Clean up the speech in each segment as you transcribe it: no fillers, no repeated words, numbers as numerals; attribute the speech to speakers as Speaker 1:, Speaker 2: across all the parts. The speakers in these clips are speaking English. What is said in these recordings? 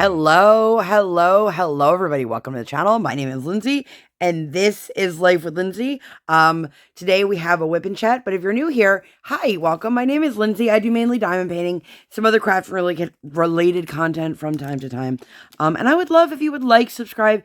Speaker 1: Hello, everybody. Welcome to the channel. My name is Lindsay, and this is Life.W.Lindsay. Today we have a WIP Chat, but if you're new here, hi, welcome. My name is Lindsay. I do mainly diamond painting, some other craft related content from time to time. And I would love if you would like, subscribe,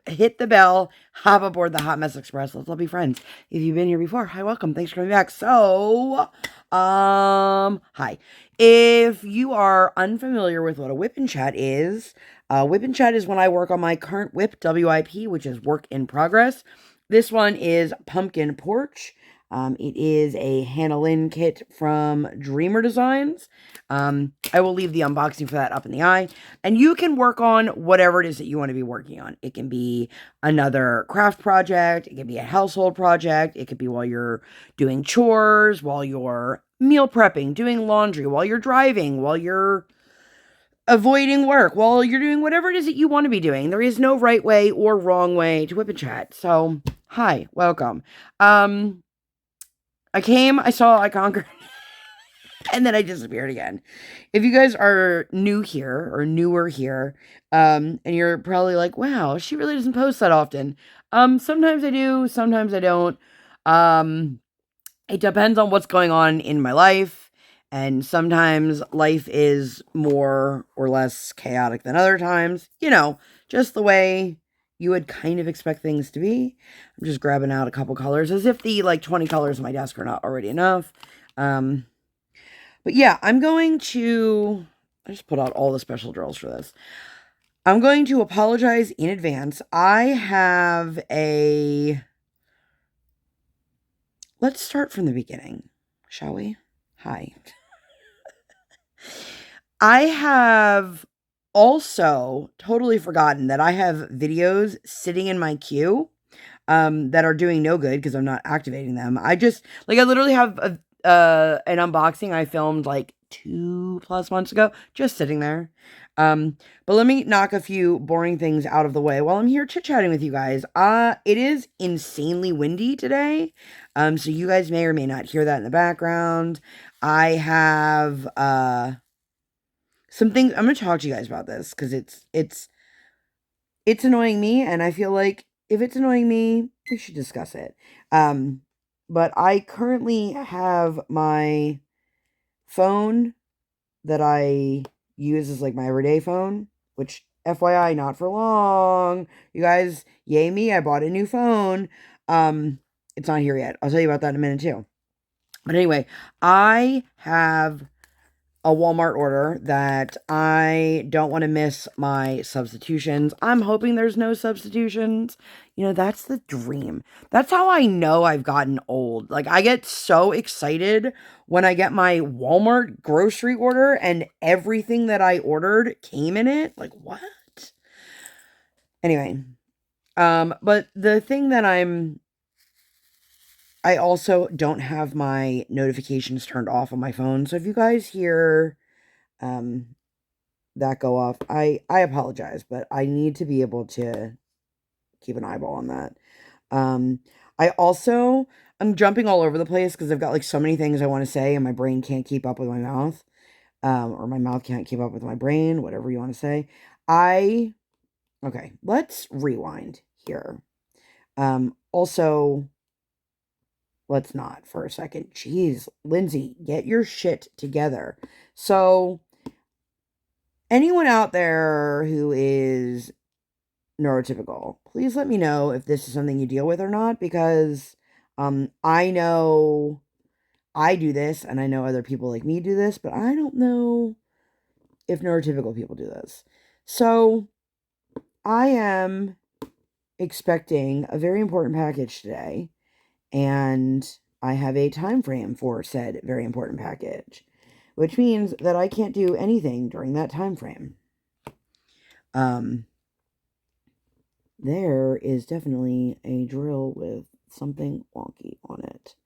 Speaker 1: hit the bell, hop aboard the Hot Mess Express. Let's all be friends. If you've been here before, hi, welcome. Thanks for coming back. So, hi. If you are unfamiliar with what a WIP Chat is, WIP Chat is when I work on my current WIP, WIP, which is work in progress. This one is Pumpkin Porch. It is a Hannah Lynn kit from Dreamer Designs. I will leave the unboxing for that up in the eye. And you can work on whatever it is that you want to be working on. It can be another craft project. It can be a household project. It could be while you're doing chores, while you're meal prepping, doing laundry, while you're driving, while you're avoiding work, while you're doing whatever it is that you want to be doing. There is no right way or wrong way to WIP Chat. So, hi, welcome. I came, I saw, I conquered, and then I disappeared again. If you guys are new here or newer here, and you're probably like, wow, she really doesn't post that often. Sometimes I do, sometimes I don't. It depends on what's going on in my life, and sometimes life is more or less chaotic than other times. You know, just the way you would kind of expect things to be. I'm just grabbing out a couple colors, as if the, 20 colors on my desk are not already enough. But yeah, I just put out all the special drills for this. I'm going to apologize in advance. Let's start from the beginning, shall we? Hi. I have also totally forgotten that I have videos sitting in my queue that are doing no good because I'm not activating them. I literally have an unboxing I filmed 2+ months ago, just sitting there. But let me knock a few boring things out of the way while I'm here chit-chatting with you guys. It is insanely windy today. So you guys may or may not hear that in the background. I have some things I'm going to talk to you guys about this because it's annoying me, and I feel like if it's annoying me, we should discuss it. But I currently have my phone that I use as my everyday phone, which FYI, not for long. You guys, yay me, I bought a new phone. It's not here yet. I'll tell you about that in a minute too. But anyway, I have a Walmart order that I don't want to miss my substitutions. I'm hoping there's no substitutions. You know, that's the dream. That's how I know I've gotten old. I get so excited when I get my Walmart grocery order and everything that I ordered came in it. What? Anyway, but the thing that I also don't have my notifications turned off on my phone. So if you guys hear that go off, I apologize, but I need to be able to keep an eyeball on that. I'm jumping all over the place because I've got so many things I want to say and my brain can't keep up with my mouth. Or my mouth can't keep up with my brain, whatever you want to say. Okay, let's rewind here. Also, let's not for a second. Jeez, Lindsay, get your shit together. So, anyone out there who is neurotypical, please let me know if this is something you deal with or not, because I know I do this, and I know other people like me do this, but I don't know if neurotypical people do this. So, I am expecting a very important package today, and I have a time frame for said very important package, which means that I can't do anything during that time frame. There is definitely a drill with something wonky on it.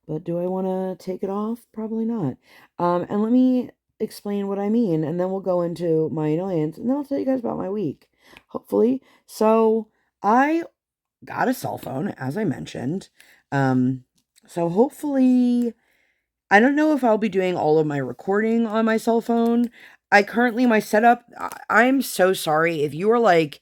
Speaker 1: But do I want to take it off? Probably not. And let me explain what I mean, and then we'll go into my annoyance, and then I'll tell you guys about my week, hopefully. So, I got a cell phone, as I mentioned. So hopefully, I don't know if I'll be doing all of my recording on my cell phone. my setup, I'm so sorry if you are like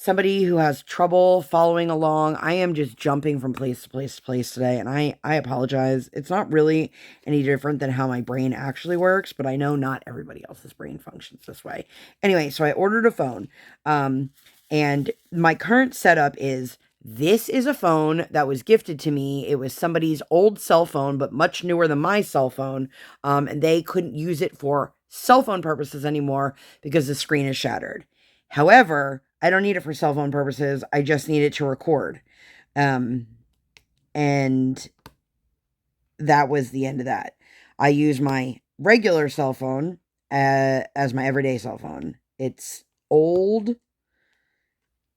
Speaker 1: somebody who has trouble following along. I am just jumping from place to place to place today, and I apologize. It's not really any different than how my brain actually works, but I know not everybody else's brain functions this way. Anyway, so I ordered a phone, and my current setup is this is a phone that was gifted to me. It was somebody's old cell phone, but much newer than my cell phone, and they couldn't use it for cell phone purposes anymore because the screen is shattered. However, I don't need it for cell phone purposes. I just need it to record. And that was the end of that. I use my regular cell phone as my everyday cell phone. It's old.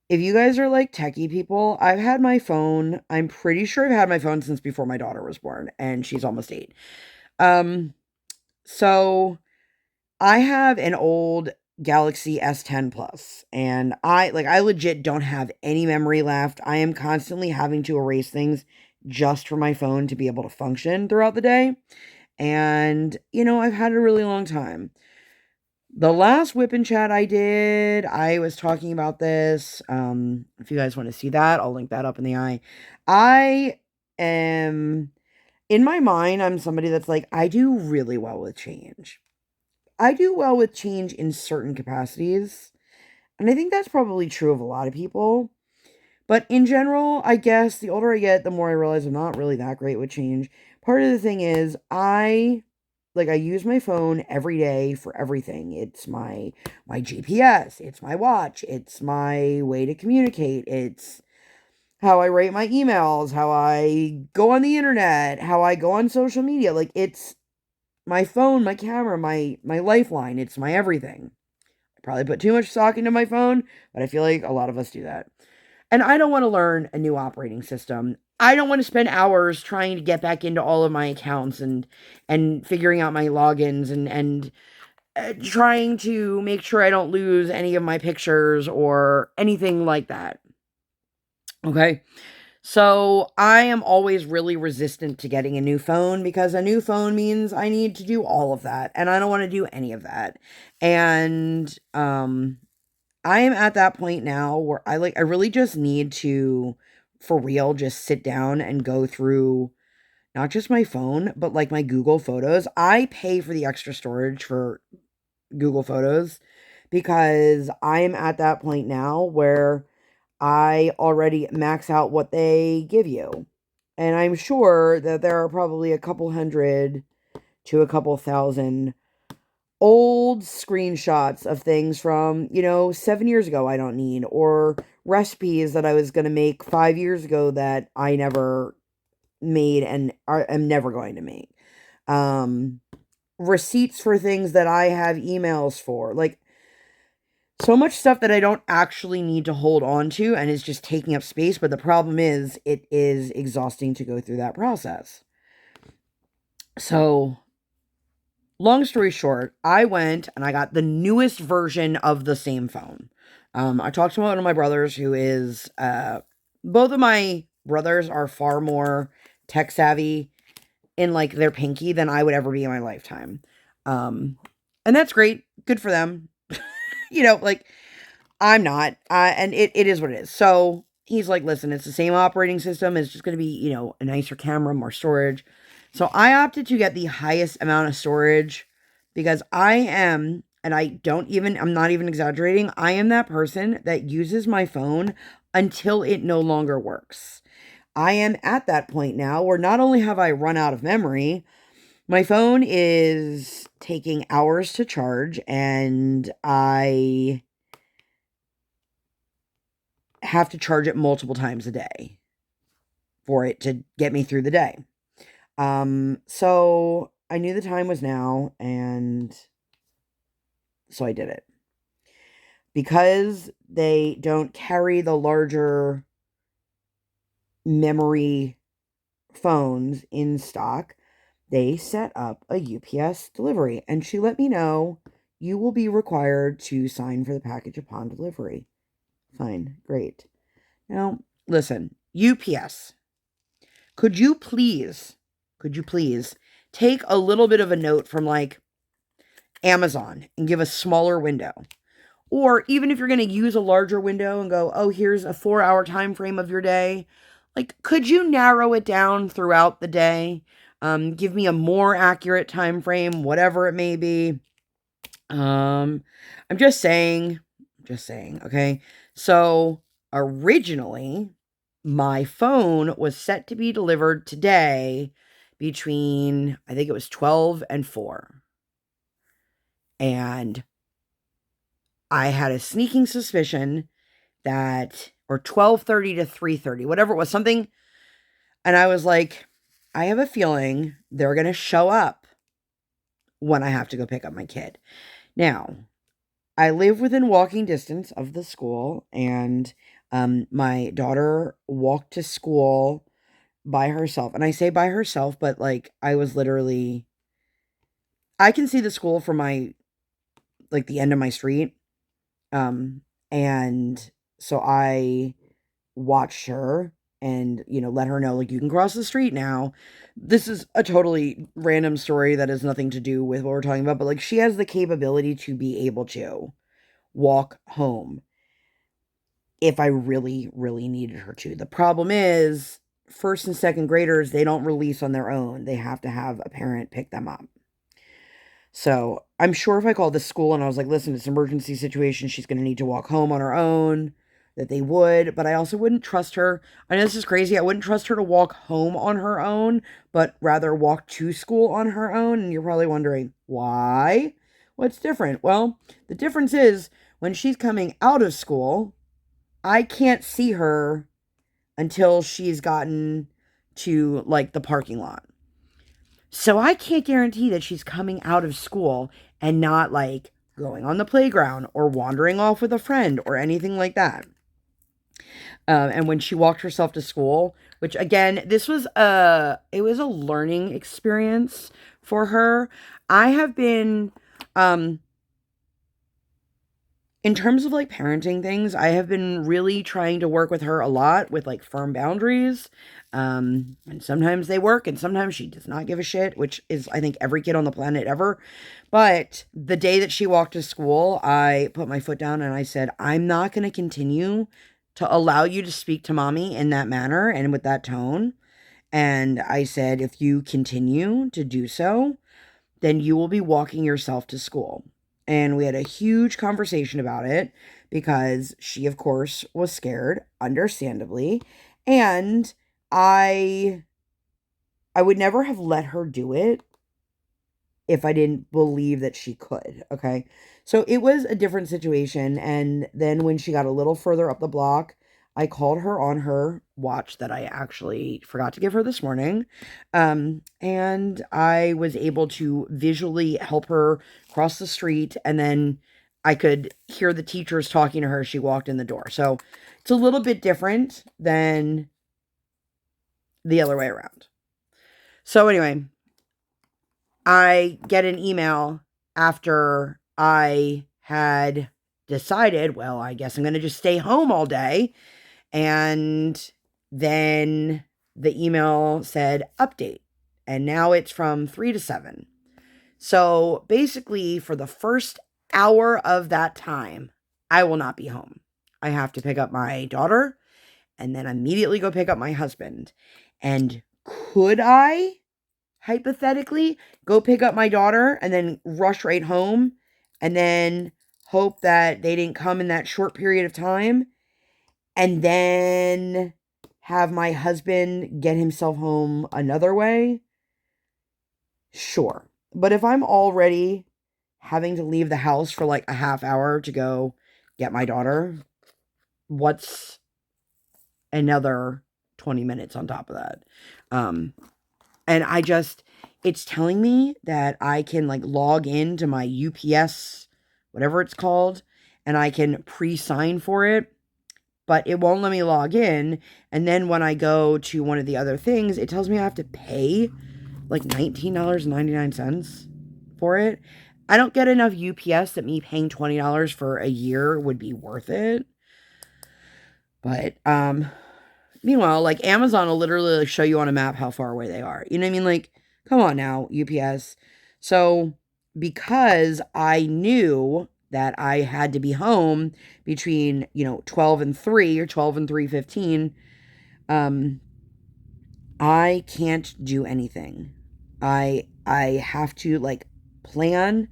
Speaker 1: If you guys are like techie people, I've had my phone. I'm pretty sure I've had my phone since before my daughter was born, and she's almost 8. So I have an old Galaxy S10 Plus, and I legit don't have any memory left. I am constantly having to erase things just for my phone to be able to function throughout the day. And, I've had a really long time. The last WIP Chat I did, I was talking about this. If you guys want to see that, I'll link that up in the eye. I am, in my mind, I'm somebody that's like, I do really well with change. I do well with change in certain capacities, and I think that's probably true of a lot of people. But in general, I guess the older I get, the more I realize I'm not really that great with change. Part of the thing is I use my phone every day for everything. It's my GPS, it's my watch, it's my way to communicate, it's how I write my emails, how I go on the internet, how I go on social media. Like, it's my phone, my camera, my lifeline. It's my everything. I probably put too much stock into my phone, but I feel like a lot of us do that. And I don't want to learn a new operating system. I don't want to spend hours trying to get back into all of my accounts and figuring out my logins and trying to make sure I don't lose any of my pictures or anything like that. Okay? So I am always really resistant to getting a new phone because a new phone means I need to do all of that, and I don't want to do any of that. And I am at that point now where I really just need to, for real, just sit down and go through not just my phone, but like my Google Photos. I pay for the extra storage for Google Photos because I'm at that point now where I already max out what they give you. And I'm sure that there are probably a couple hundred to a couple thousand old screenshots of things from, 7 years ago I don't need, or recipes that I was going to make 5 years ago that I never made and am never going to make. Receipts for things that I have emails for. Like, so much stuff that I don't actually need to hold on to and is just taking up space. But the problem is, it is exhausting to go through that process. So, long story short, I went and I got the newest version of the same phone. I talked to one of my brothers who is, both of my brothers are far more tech savvy in like their pinky than I would ever be in my lifetime. And that's great. Good for them. Like, I'm not. And it is what it is. So he's like, listen, it's the same operating system. It's just going to be, a nicer camera, more storage. So I opted to get the highest amount of storage because I'm not even exaggerating. I am that person that uses my phone until it no longer works. I am at that point now where not only have I run out of memory, my phone is taking hours to charge, and I have to charge it multiple times a day for it to get me through the day. So I knew the time was now, and so I did it. Because they don't carry the larger memory phones in stock, they set up a UPS delivery, and she let me know you will be required to sign for the package upon delivery. Fine, great. Now, listen, UPS, could you please take a little bit of a note from like Amazon and give a smaller window. Or even if you're going to use a larger window and go, oh, here's a 4-hour time frame of your day, like, could you narrow it down throughout the day? Give me a more accurate time frame, whatever it may be. I'm just saying, okay? So originally, my phone was set to be delivered today between, I think it was 12 and 4. And I had a sneaking suspicion that, or 12:30 to 3:30, whatever it was, something. And I was like, I have a feeling they're going to show up when I have to go pick up my kid. Now, I live within walking distance of the school, and my daughter walked to school by herself. And I say by herself, but like I was literally, I can see the school from my, like the end of my street. And so I watched her and, let her know, like, you can cross the street now. This is a totally random story that has nothing to do with what we're talking about, but like she has the capability to be able to walk home if I really, really needed her to. The problem is, first and second graders, they don't release on their own. They have to have a parent pick them up. So I'm sure if I called the school and I was like, listen, it's an emergency situation, she's going to need to walk home on her own, that they would. But I also wouldn't trust her. I know this is crazy. I wouldn't trust her to walk home on her own, but rather walk to school on her own. And you're probably wondering, why? What's different? Well, the difference is when she's coming out of school, I can't see her until she's gotten to like the parking lot. So I can't guarantee that she's coming out of school and not like going on the playground or wandering off with a friend or anything like that. And when she walked herself to school, which again, this was it was a learning experience for her. I have been, in terms of like parenting things, I have been really trying to work with her a lot with like firm boundaries. And sometimes they work and sometimes she does not give a shit, which is, I think, every kid on the planet ever. But the day that she walked to school, I put my foot down and I said, I'm not going to continue to allow you to speak to mommy in that manner and with that tone. And I said, if you continue to do so, then you will be walking yourself to school. And we had a huge conversation about it because she, of course, was scared, understandably. And I would never have let her do it if I didn't believe that she could, okay? So it was a different situation. And then when she got a little further up the block, I called her on her watch that I actually forgot to give her this morning. And I was able to visually help her cross the street. And then I could hear the teachers talking to her as she walked in the door. So it's a little bit different than the other way around. So anyway, I get an email after I had decided, well, I guess I'm going to just stay home all day. And then the email said update. And now it's from 3 to 7. So basically, for the first hour of that time, I will not be home. I have to pick up my daughter and then immediately go pick up my husband. And could I hypothetically go pick up my daughter and then rush right home and then hope that they didn't come in that short period of time and then have my husband get himself home another way? Sure. But if I'm already having to leave the house for like a half hour to go get my daughter, what's another 20 minutes on top of that? And it's telling me that I can like log into my UPS, whatever it's called, and I can pre-sign for it, but it won't let me log in. And then when I go to one of the other things, it tells me I have to pay like $19.99 for it. I don't get enough UPS that me paying $20 for a year would be worth it. But, meanwhile, like Amazon will literally like show you on a map how far away they are. You know what I mean? Like, come on now, UPS. So because I knew that I had to be home between, 12 and 3 or 12 and 3:15, I can't do anything. I have to like plan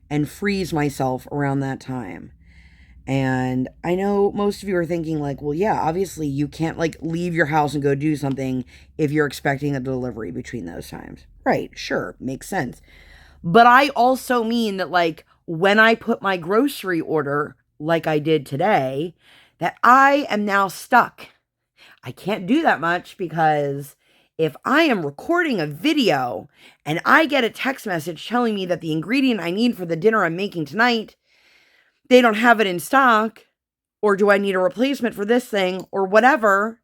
Speaker 1: and freeze myself around that time. And I know most of you are thinking like, well, yeah, obviously you can't like leave your house and go do something if you're expecting a delivery between those times. Right, sure, makes sense. But I also mean that like when I put my grocery order like I did today, that I am now stuck. I can't do that much because if I am recording a video and I get a text message telling me that the ingredient I need for the dinner I'm making tonight, they don't have it in stock, or do I need a replacement for this thing or whatever,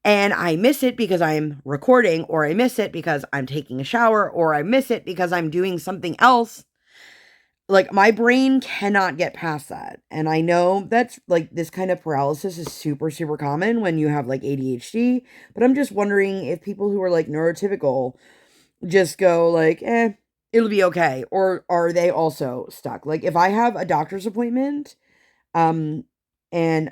Speaker 1: and I miss it because I'm recording, or I miss it because I'm taking a shower, or I miss it because I'm doing something else, like my brain cannot get past that. And I know that's like this kind of paralysis is super, super common when you have like ADHD, but I'm just wondering if people who are like neurotypical just go like, it'll be okay. Or are they also stuck? Like if I have a doctor's appointment, and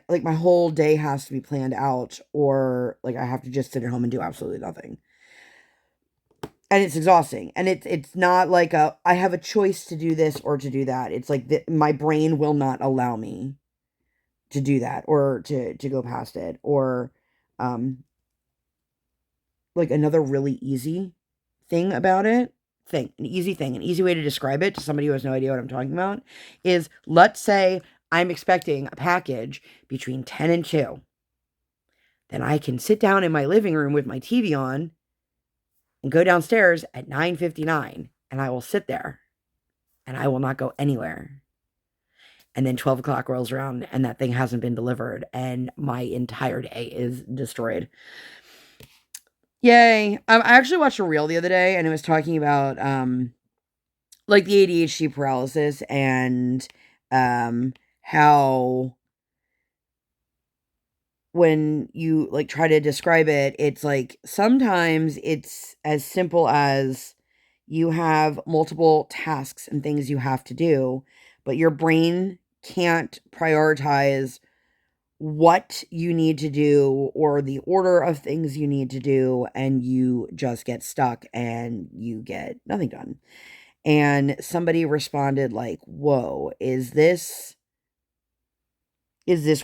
Speaker 1: like my whole day has to be planned out, or like I have to just sit at home and do absolutely nothing. And it's exhausting. And it's not like I have a choice to do this or to do that. It's like my brain will not allow me to do that or to go past it. Or like another really easy thing about it, an easy way to describe it to somebody who has no idea what I'm talking about is, let's say I'm expecting a package between 10 and 2. Then I can sit down in my living room with my TV on and go downstairs at 9:59, and I will sit there and I will not go anywhere. And then 12 o'clock rolls around and that thing hasn't been delivered and my entire day is destroyed. Yay. I actually watched a reel the other day and it was talking about like the ADHD paralysis and how when you like try to describe it, it's like sometimes it's as simple as you have multiple tasks and things you have to do, but your brain can't prioritize what you need to do or the order of things you need to do, and you just get stuck and you get nothing done. And somebody responded like, whoa, is this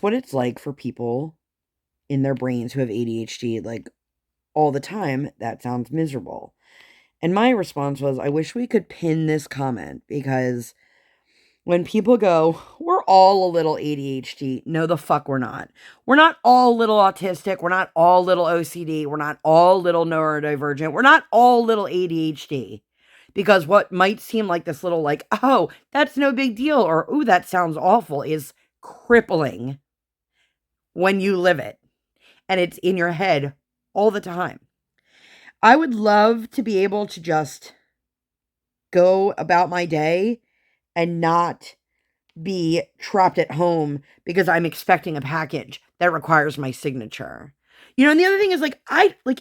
Speaker 1: what it's like for people in their brains who have ADHD like all the time? That sounds miserable. And my response was, I wish we could pin this comment, because when people go, we're all a little ADHD. No, the fuck we're not. We're not all little autistic. We're not all little OCD. We're not all little neurodivergent. We're not all little ADHD. Because what might seem like this little like, oh, that's no big deal, or, ooh, that sounds awful, is crippling when you live it. And it's in your head all the time. I would love to be able to just go about my day and not be trapped at home because I'm expecting a package that requires my signature. And the other thing is like,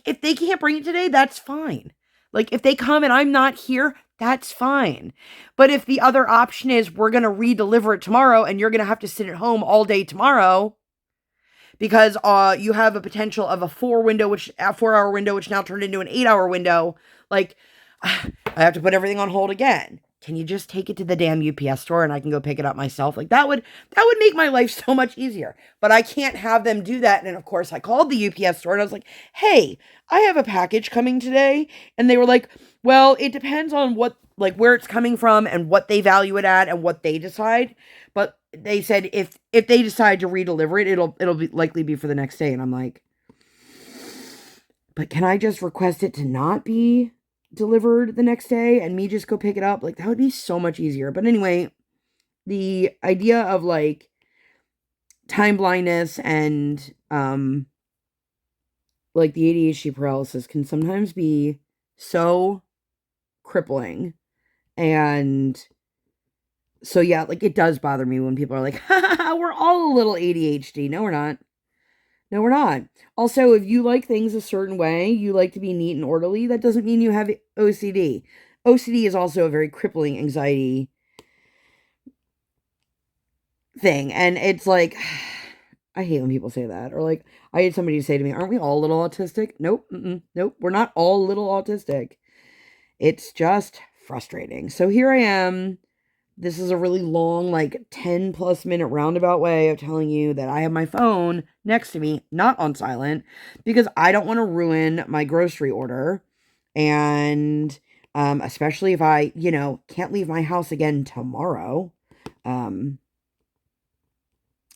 Speaker 1: if they can't bring it today, that's fine. Like if they come and I'm not here, that's fine. But if the other option is we're going to re-deliver it tomorrow and you're going to have to sit at home all day tomorrow because you have a potential of a 4-hour window, which now turned into an 8-hour window, like I have to put everything on hold again. Can you just take it to the damn UPS store and I can go pick it up myself? Like that would make my life so much easier. But I can't have them do that. And of course I called the UPS store and I was like, hey, I have a package coming today. And they were like, well, it depends on where it's coming from and what they value it at and what they decide. But they said if they decide to re-deliver it, it'll likely be for the next day. And I'm like, but can I just request it to not be delivered the next day and me just go pick it up? Like that would be so much easier. But anyway, the idea of like time blindness and like the ADHD paralysis can sometimes be so crippling. And so yeah, like it does bother me when people are like, we're all a little ADHD. No, we're not. No, we're not. Also, if you like things a certain way, you like to be neat and orderly, that doesn't mean you have OCD. OCD is also a very crippling anxiety thing. And it's like, I hate when people say that. Or like, I had somebody say to me, aren't we all a little autistic? Nope. Nope. We're not all a little autistic. It's just frustrating. So here I am. This is a really long, like 10 plus minute roundabout way of telling you that I have my phone next to me, not on silent, because I don't want to ruin my grocery order. And especially if I, can't leave my house again tomorrow. And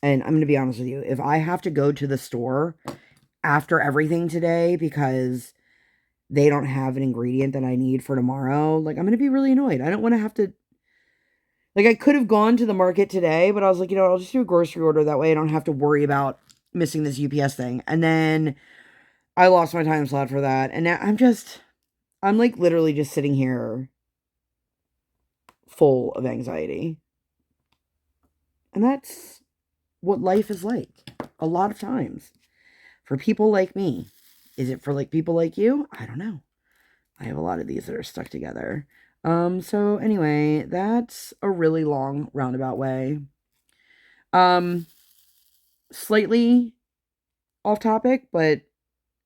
Speaker 1: I'm going to be honest with you, if I have to go to the store after everything today because they don't have an ingredient that I need for tomorrow, like I'm going to be really annoyed. I don't want to have to, like I could have gone to the market today, but I was like, I'll just do a grocery order. That way I don't have to worry about missing this UPS thing. And then I lost my time slot for that. And now I'm like literally just sitting here full of anxiety. And that's what life is like a lot of times for people like me. Is it for like people like you? I don't know. I have a lot of these that are stuck together. So anyway, that's a really long roundabout way. Slightly off topic, but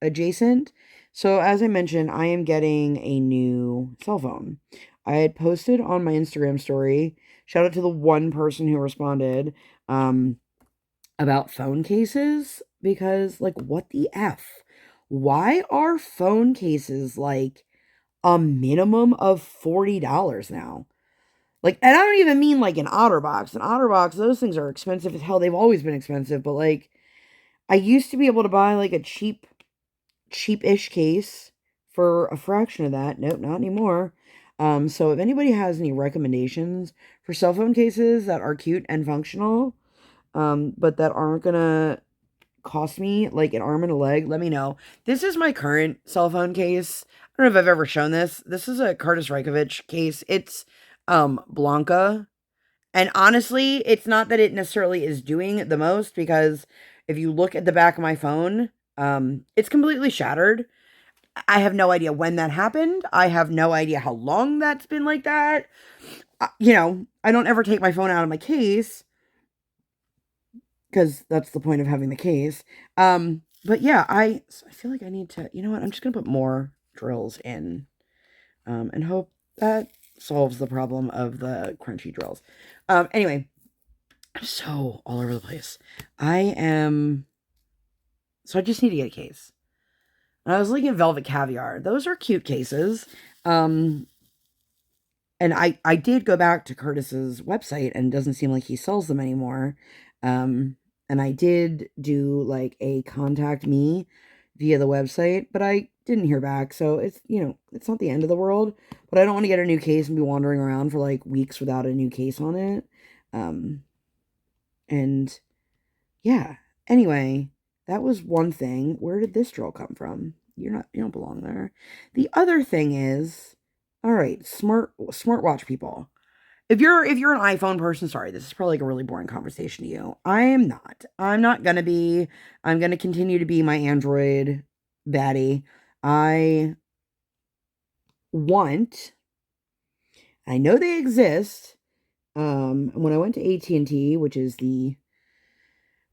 Speaker 1: adjacent. So as I mentioned, I am getting a new cell phone. I had posted on my Instagram story, shout out to the one person who responded, about phone cases, because like what the F? Why are phone cases like a minimum of $40 now? Like, and I don't even mean like an OtterBox. An OtterBox, those things are expensive as hell. They've always been expensive, but like I used to be able to buy like a cheap-ish case for a fraction of that. Nope, not anymore. So if anybody has any recommendations for cell phone cases that are cute and functional, but that aren't gonna cost me like an arm and a leg, let me know. This is my current cell phone case. I don't know if I've ever shown this. This is a Curtis Reichovich case. It's Blanca. And honestly, it's not that it necessarily is doing the most, because if you look at the back of my phone, it's completely shattered. I have no idea when that happened. I have no idea how long that's been like that. I don't ever take my phone out of my case, because that's the point of having the case. But yeah, I feel like I need to, you know what? I'm just going to put more drills in, and hope that solves the problem of the crunchy drills. Anyway, I'm so all over the place. So I just need to get a case. And I was looking at Velvet Caviar. Those are cute cases. And I did go back to Curtis's website, and it doesn't seem like he sells them anymore. And I did do like a contact me via the website, but I didn't hear back. So it's, it's not the end of the world, but I don't want to get a new case and be wandering around for like weeks without a new case on it. And yeah, anyway, that was one thing. Where did this drill come from? You don't belong there. The other thing is, all right, smartwatch people. If you're an iPhone person, sorry, this is probably like a really boring conversation to you. I am not. I'm not gonna be. I'm gonna continue to be my Android baddie. I know they exist. When I went to AT&T, which is the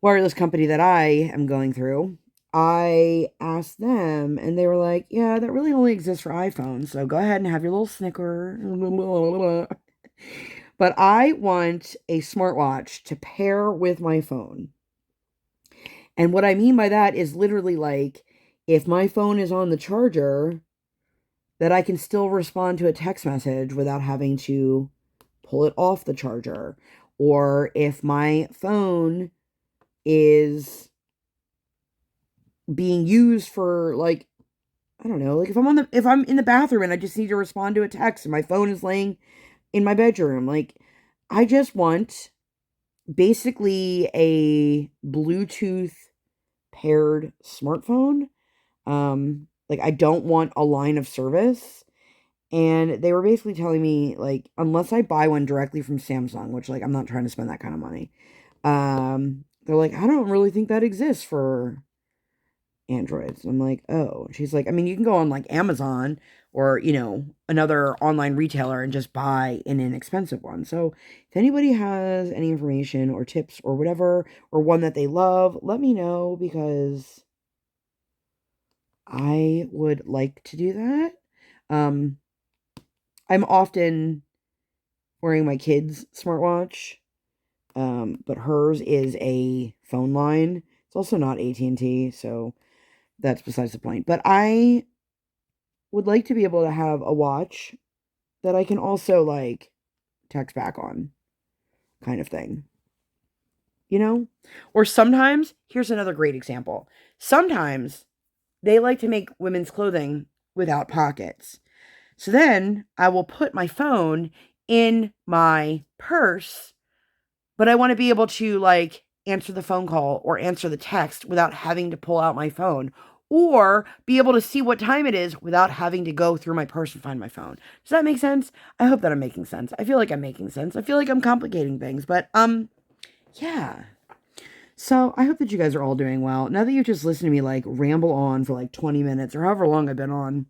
Speaker 1: wireless company that I am going through, I asked them, and they were like, yeah, that really only exists for iPhones, so go ahead and have your little snicker. But I want a smartwatch to pair with my phone. And what I mean by that is literally like, if my phone is on the charger, that I can still respond to a text message without having to pull it off the charger. Or if my phone is being used for like, I don't know, like if I'm in the bathroom and I just need to respond to a text and my phone is laying in my bedroom, like I just want basically a Bluetooth paired smartphone. Like I don't want a line of service. And they were basically telling me, like, unless I buy one directly from Samsung, which, like, I'm not trying to spend that kind of money. They're like, I don't really think that exists for Androids. And I'm like, oh. She's like, I mean, you can go on, like, Amazon, or, another online retailer and just buy an inexpensive one. So if anybody has any information or tips or whatever, or one that they love, let me know, because I would like to do that. I'm often wearing my kid's smartwatch, but hers is a phone line. It's also not AT&T, so that's besides the point. But I would like to be able to have a watch that I can also, like, text back on, kind of thing. Or sometimes, here's another great example. Sometimes they like to make women's clothing without pockets. So then I will put my phone in my purse, but I want to be able to, like, answer the phone call or answer the text without having to pull out my phone, or be able to see what time it is without having to go through my purse and find my phone. Does that make sense? I hope that I'm making sense. I feel like I'm making sense. I feel like I'm complicating things, but yeah. So I hope that you guys are all doing well. Now that you've just listened to me, like, ramble on for like 20 minutes or however long I've been on,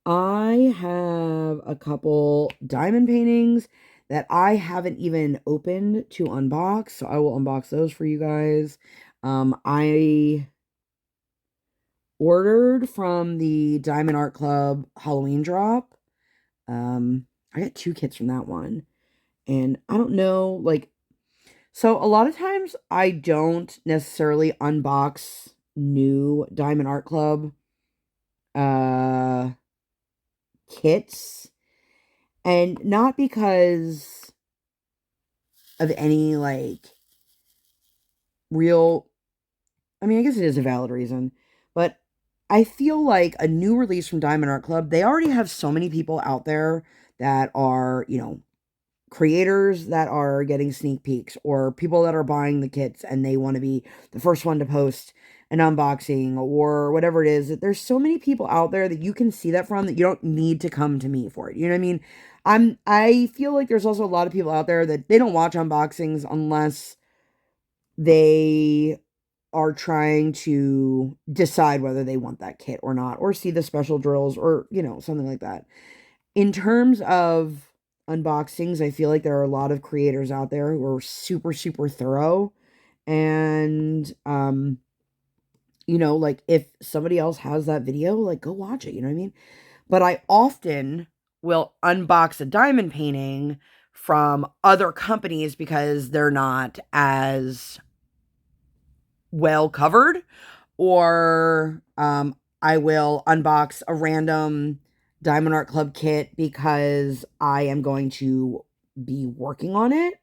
Speaker 1: I have a couple diamond paintings that I haven't even opened to unbox, so I will unbox those for you guys. I ordered from the Diamond Art Club Halloween drop. I got 2 kits from that one, and I don't know, like, so a lot of times I don't necessarily unbox new Diamond Art Club kits, and not because of any, like, real, I mean, I guess it is a valid reason, but I feel like a new release from Diamond Art Club, they already have so many people out there that are, creators that are getting sneak peeks, or people that are buying the kits and they want to be the first one to post an unboxing or whatever it is. There's so many people out there that you can see that from, that you don't need to come to me for it. You know what I mean? I feel like there's also a lot of people out there that they don't watch unboxings unless they are trying to decide whether they want that kit or not, or see the special drills, or, something like that. In terms of unboxings, I feel like there are a lot of creators out there who are super, super thorough. And, like, if somebody else has that video, like, go watch it. You know what I mean? But I often will unbox a diamond painting from other companies because they're not as well covered, or I will unbox a random Diamond Art Club kit because I am going to be working on it.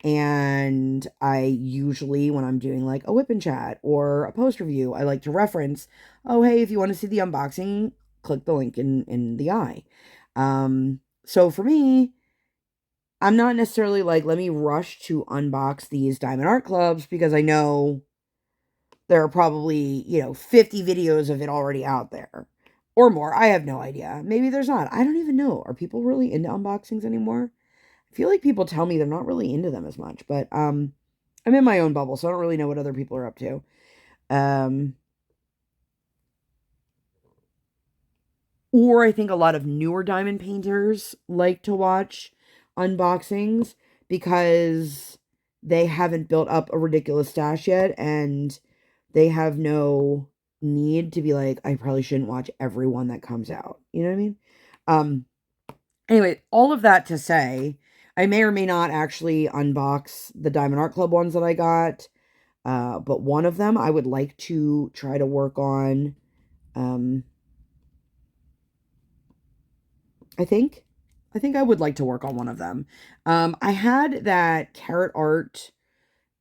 Speaker 1: And I usually, when I'm doing like a WIP Chat or a post review, I like to reference, oh, hey, if you want to see the unboxing, click the link in the eye. So for me, I'm not necessarily like, let me rush to unbox these Diamond Art Clubs, because I know there are probably, 50 videos of it already out there, or more. I have no idea. Maybe there's not. I don't even know. Are people really into unboxings anymore? I feel like people tell me they're not really into them as much, but I'm in my own bubble, so I don't really know what other people are up to. Or I think a lot of newer diamond painters like to watch unboxings because they haven't built up a ridiculous stash yet, and they have no need to be like, I probably shouldn't watch every one that comes out. You know what I mean? Anyway, all of that to say, I may or may not actually unbox the Diamond Art Club ones that I got. But one of them I would like to try to work on. I think I would like to work on one of them. I had that carrot art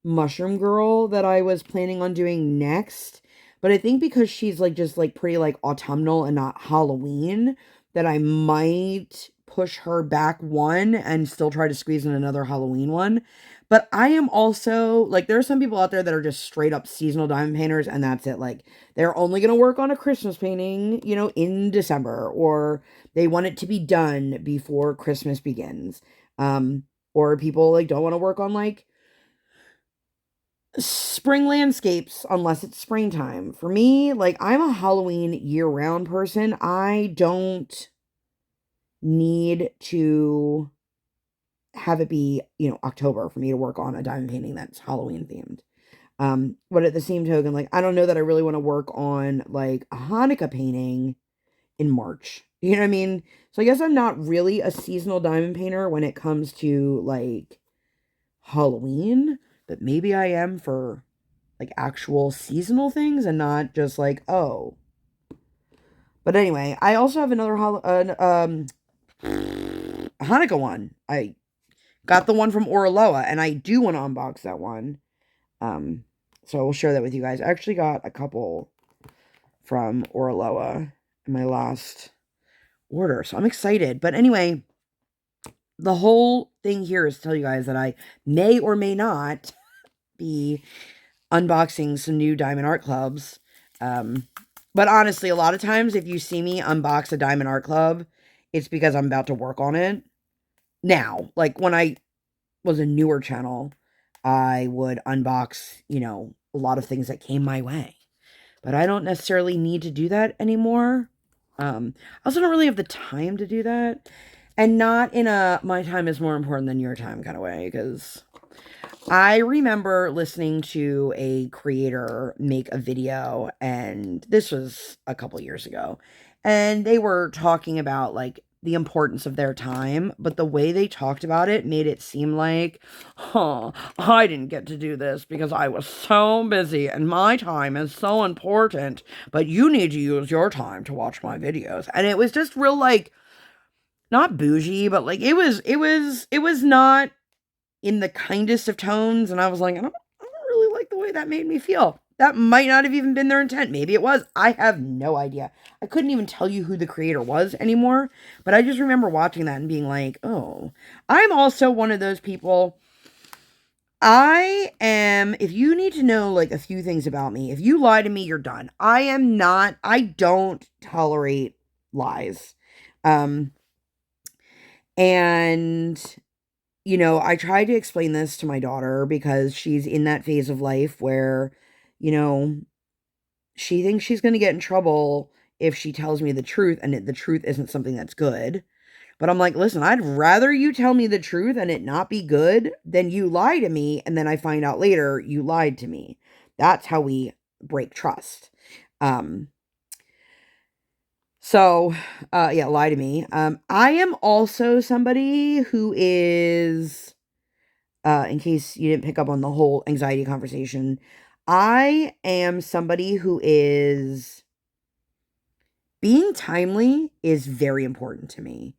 Speaker 1: mushroom girl that I was planning on doing next, but I think because she's like just like pretty like autumnal and not Halloween, that I might push her back one and still try to squeeze in another Halloween one. But I am also like, there are some people out there that are just straight up seasonal diamond painters, and that's it. Like, they're only going to work on a Christmas painting, in December, or they want it to be done before Christmas begins. Or people like don't want to work on like spring landscapes, unless it's springtime. For me, like, I'm a Halloween year-round person. I don't need to have it be, October for me to work on a diamond painting that's Halloween themed. But at the same token, like, I don't know that I really want to work on like a Hanukkah painting in March. You know what I mean? So I guess I'm not really a seasonal diamond painter when it comes to like Halloween, but maybe I am for like actual seasonal things and not just like, oh. But anyway, I also have another Hanukkah one. I got the one from Oraloa, and I do want to unbox that one. So I will share that with you guys. I actually got a couple from Oraloa in my last order, so I'm excited. But anyway, the whole thing here is to tell you guys that I may or may not be unboxing some new Diamond Art Clubs. But honestly, a lot of times if you see me unbox a Diamond Art Club, it's because I'm about to work on it. Now, like when I was a newer channel, I would unbox, a lot of things that came my way. But I don't necessarily need to do that anymore. I also don't really have the time to do that. And not in a my time is more important than your time kind of way, because I remember listening to a creator make a video, and this was a couple years ago, and they were talking about like the importance of their time, but the way they talked about it made it seem like, I didn't get to do this because I was so busy and my time is so important, but you need to use your time to watch my videos. And it was just real, like, not bougie, but like it was not in the kindest of tones, and I was like, I don't really like the way that made me feel. That might not have even been their intent. Maybe it was. I have no idea. I couldn't even tell you who the creator was anymore, but I just remember watching that and being like, oh. I'm also one of those people. If you need to know like a few things about me, if you lie to me, you're done. I don't tolerate lies. Um, and I try to explain this to my daughter because she's in that phase of life where, you know, she thinks she's going to get in trouble if she tells me the truth, and the truth isn't something that's good. But I'm like, listen, I'd rather you tell me the truth and it not be good than you lie to me and then I find out later you lied to me. That's how we break trust. Um, yeah, lie to me. I am also somebody who is, in case you didn't pick up on the whole anxiety conversation, I am somebody who is being timely is very important to me.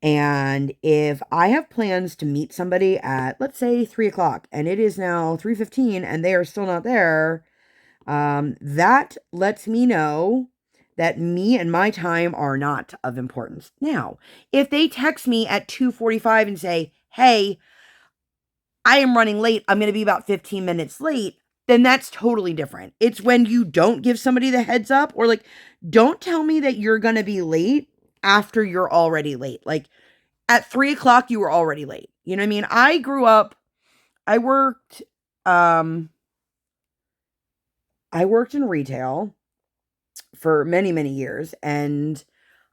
Speaker 1: And if I have plans to meet somebody at, let's say, 3 o'clock, and it is now 3:15 and they are still not there, that lets me know that me and my time are not of importance. Now, if they text me at 2:45 and say, hey, I am running late, I'm going to be about 15 minutes late, then that's totally different. It's when you don't give somebody the heads up, or like, don't tell me that you're going to be late after you're already late. Like, at 3 o'clock, you were already late. You know what I mean? I worked, I worked in retail for many, many years. And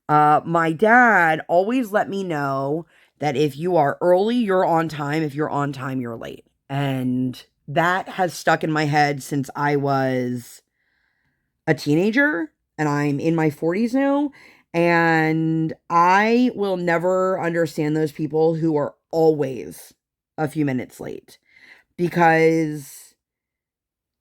Speaker 1: my dad always let me know that if you are early, you're on time. If you're on time, you're late. And that has stuck in my head since I was a teenager, and I'm in my 40s now. And I will never understand those people who are always a few minutes late, because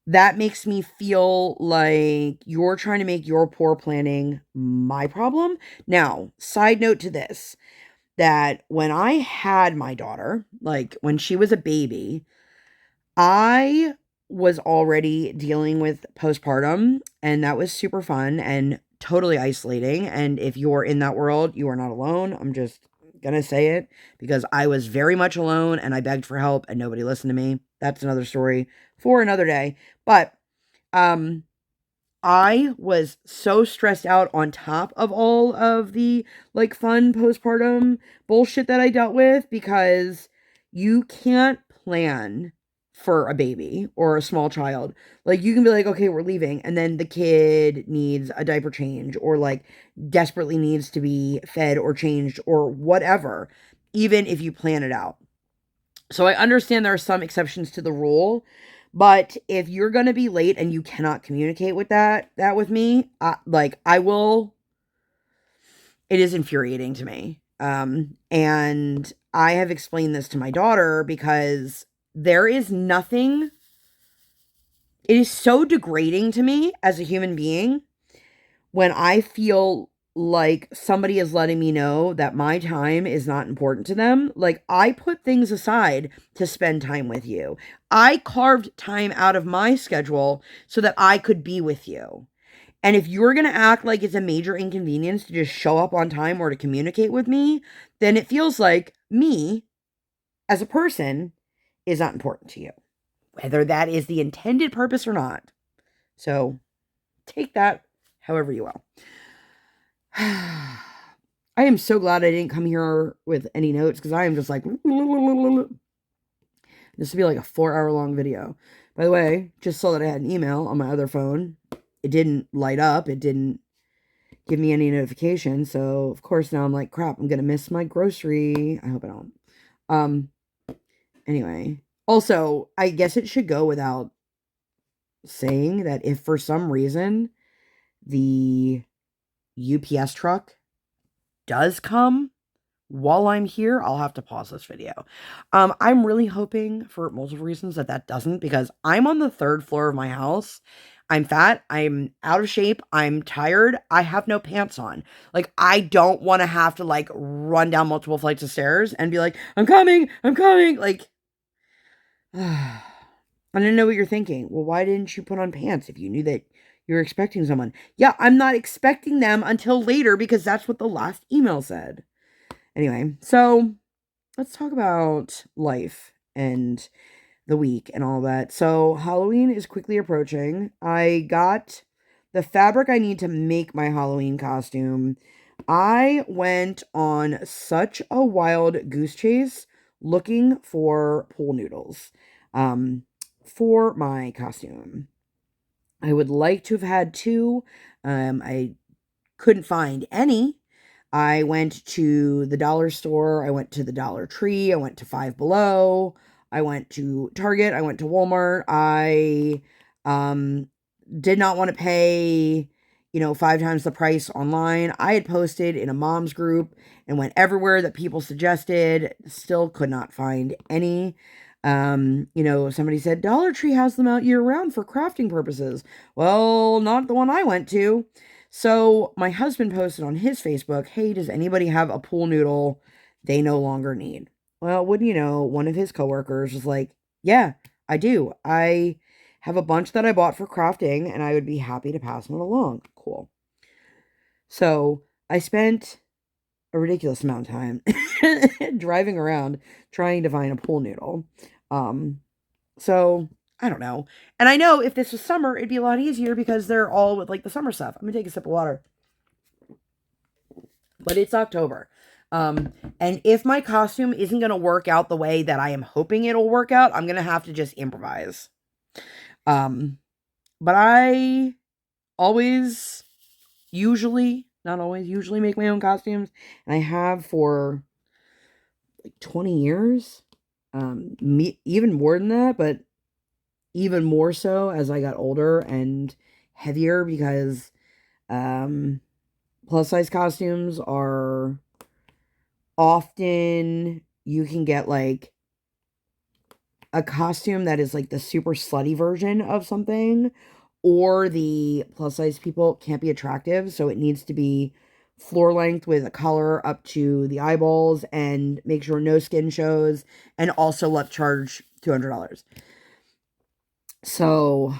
Speaker 1: that makes me feel like you're trying to make your poor planning my problem. Now, side note to this, that when I had my daughter, like when she was a baby, I was already dealing with postpartum, and that was super fun and totally isolating. And if you're in that world, you are not alone. I'm just gonna say it, because I was very much alone and I begged for help and nobody listened to me. That's another story for another day. But I was so stressed out on top of all of the like fun postpartum bullshit that I dealt with, because you can't plan for a baby or a small child. Like, you can be like, okay, we're leaving, and then the kid needs a diaper change, or like desperately needs to be fed or changed or whatever, even if you plan it out. So I understand there are some exceptions to the rule, but if you're going to be late and you cannot communicate with that with me, I will, it is infuriating to me. And I have explained this to my daughter, because there is nothing, it is so degrading to me as a human being when I feel like somebody is letting me know that my time is not important to them. Like, I put things aside to spend time with you. I carved time out of my schedule so that I could be with you. And if you're going to act like it's a major inconvenience to just show up on time or to communicate with me, then it feels like me as a person is not important to you, whether that is the intended purpose or not. So take that however you will. I am so glad I didn't come here with any notes, because I am just like, this would be like a 4-hour long video. By the way, just saw that I had an email on my other phone. It didn't light up. It didn't give me any notification. So of course now I'm like, crap, I'm gonna miss my grocery. I hope I don't. Anyway, also, I guess it should go without saying that if for some reason the UPS truck does come while I'm here, I'll have to pause this video. I'm really hoping, for multiple reasons, that doesn't, because I'm on the 3rd floor of my house. I'm fat. I'm out of shape. I'm tired. I have no pants on. Like, I don't want to have to, like, run down multiple flights of stairs and be like, I'm coming. Like, I don't know what you're thinking. Well, why didn't you put on pants if you knew that you were expecting someone? Yeah, I'm not expecting them until later, because that's what the last email said. Anyway, so let's talk about life and the week and all that. So Halloween is quickly approaching. I got the fabric I need to make my Halloween costume. I went on such a wild goose chase looking for pool noodles for my costume. I would like to have had 2. I couldn't find any. I went to the dollar store. I went to the Dollar Tree. I went to Five Below. I went to Target. I went to Walmart. I did not want to pay, 5 times the price online. I had posted in a mom's group and went everywhere that people suggested. Still could not find any. Somebody said Dollar Tree has them out year round for crafting purposes. Well, not the one I went to. So my husband posted on his Facebook, hey, does anybody have a pool noodle they no longer need? Well, wouldn't you know, one of his coworkers was like, yeah, I do. I have a bunch that I bought for crafting, and I would be happy to pass them along. Cool. So I spent a ridiculous amount of time driving around trying to find a pool noodle. So I don't know. And I know if this was summer, it'd be a lot easier, because they're all with like the summer stuff. I'm gonna take a sip of water. But it's October. And if my costume isn't gonna work out the way that I am hoping it'll work out, I'm gonna have to just improvise. But I usually make my own costumes, and I have for like 20 years. Even more than that, but even more so as I got older and heavier, because plus size costumes are often, you can get like a costume that is like the super slutty version of something, or the plus size people can't be attractive, so it needs to be floor length with a collar up to the eyeballs, and make sure no skin shows, and also let charge $200. So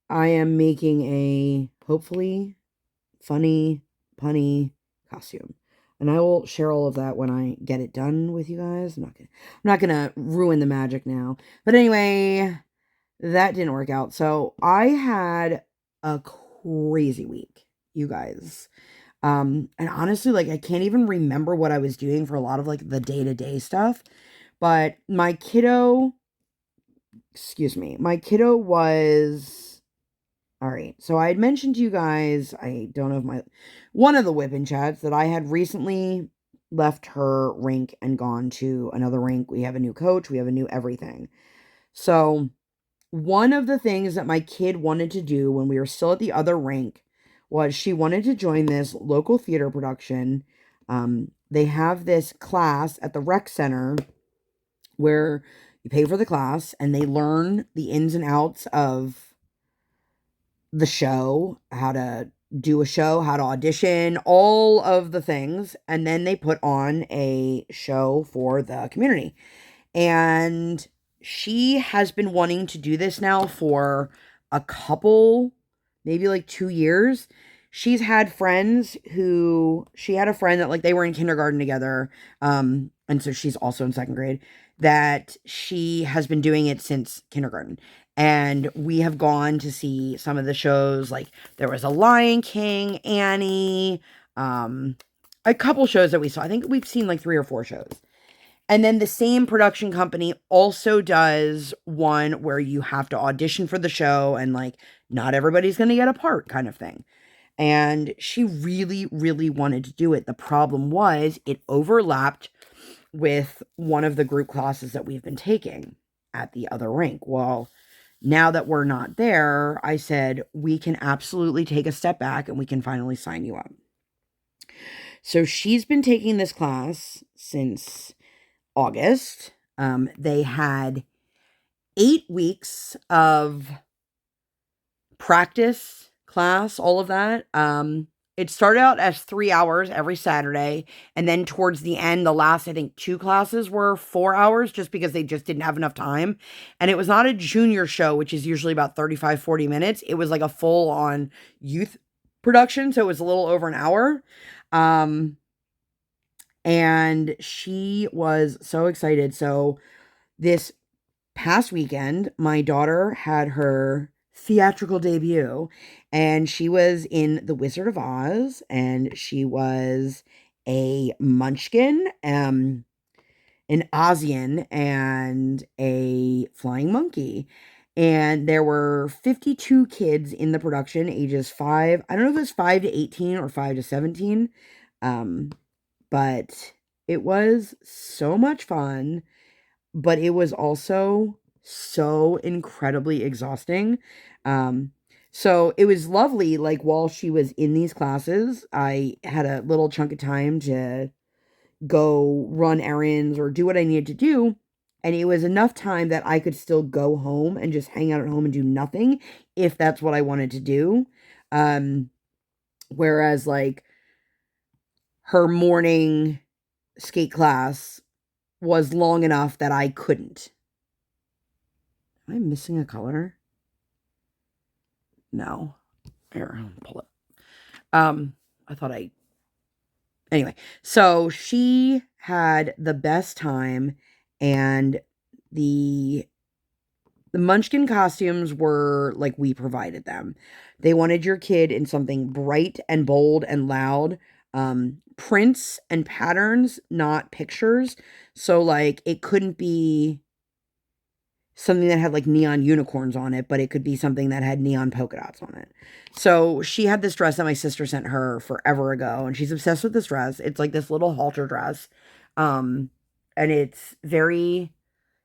Speaker 1: I am making a hopefully funny, punny costume. And I will share all of that when I get it done with you guys. I'm not gonna ruin the magic now. But anyway, that didn't work out. So I had a crazy week, you guys. And honestly, like, I can't even remember what I was doing for a lot of like the day-to-day stuff. But my kiddo excuse me, my kiddo was, all right. So I had mentioned to you guys, I don't know if one of the WIP chats that I had recently left her rink and gone to another rink. We have a new coach. We have a new everything. So one of the things that my kid wanted to do when we were still at the other rink was she wanted to join this local theater production. They have this class at the rec center where you pay for the class and they learn the ins and outs of the show, how to do a show, how to audition, all of the things. And then they put on a show for the community. And she has been wanting to do this now for a couple, maybe like 2 years. She's had friends she had a friend that like they were in kindergarten together. And so she's also in second grade, that she has been doing it since kindergarten. And we have gone to see some of the shows. Like there was a Lion King, Annie, a couple shows that we saw. I think we've seen like 3 or 4 shows. And then the same production company also does one where you have to audition for the show and like not everybody's going to get a part kind of thing. And she really, really wanted to do it. The problem was it overlapped with one of the group classes that we've been taking at the other rink. Well, now that we're not there, I said, we can absolutely take a step back and we can finally sign you up. So she's been taking this class since August. They had 8 weeks of practice class, all of that. It started out as 3 hours every Saturday. And then towards the end, the last, I think 2 classes were 4 hours just because they just didn't have enough time. And it was not a junior show, which is usually about 35, 40 minutes. It was like a full on youth production. So it was a little over an hour. And she was so excited. So this past weekend, my daughter had her theatrical debut, and she was in The Wizard of Oz, and she was a Munchkin, an Ozian, and a flying monkey. And there were 52 kids in the production, ages 5. I don't know if it was 5 to 18 or 5 to 17. But it was so much fun, but it was also so incredibly exhausting. So it was lovely. Like while she was in these classes, I had a little chunk of time to go run errands or do what I needed to do. And it was enough time that I could still go home and just hang out at home and do nothing if that's what I wanted to do. Whereas like her morning skate class was long enough that I couldn't. Am I missing a color? No. Here, I'll pull it. I thought anyway, so she had the best time, and the Munchkin costumes were like we provided them. They wanted your kid in something bright and bold and loud. Prints and patterns, not pictures. So like it couldn't be something that had like neon unicorns on it, but it could be something that had neon polka dots on it. So she had this dress that my sister sent her forever ago, and she's obsessed with this dress. It's like this little halter dress. And it's very,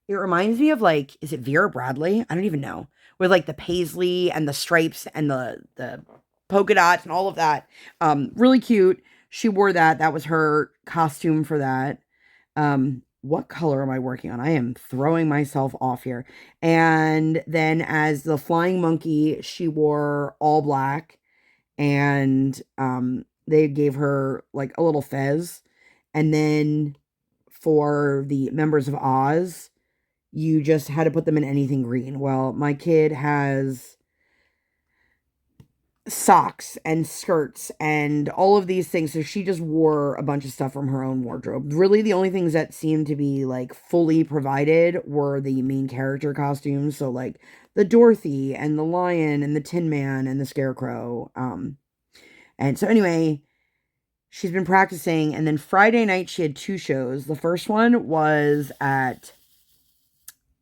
Speaker 1: it reminds me of like, is it Vera Bradley? I don't even know. With like the paisley and the stripes and the polka dots and all of that. Really cute. She wore that. That was her costume for that. What color am I working on? I am throwing myself off here. And then as the flying monkey, she wore all black, and they gave her like a little fez. And then for the members of Oz, you just had to put them in anything green. Well, my kid has socks and skirts and all of these things. So she just wore a bunch of stuff from her own wardrobe. Really, the only things that seemed to be like fully provided were the main character costumes. So like the Dorothy and the Lion and the Tin Man and the Scarecrow. And so anyway, she's been practicing. And then Friday night, she had 2 shows. The first one was at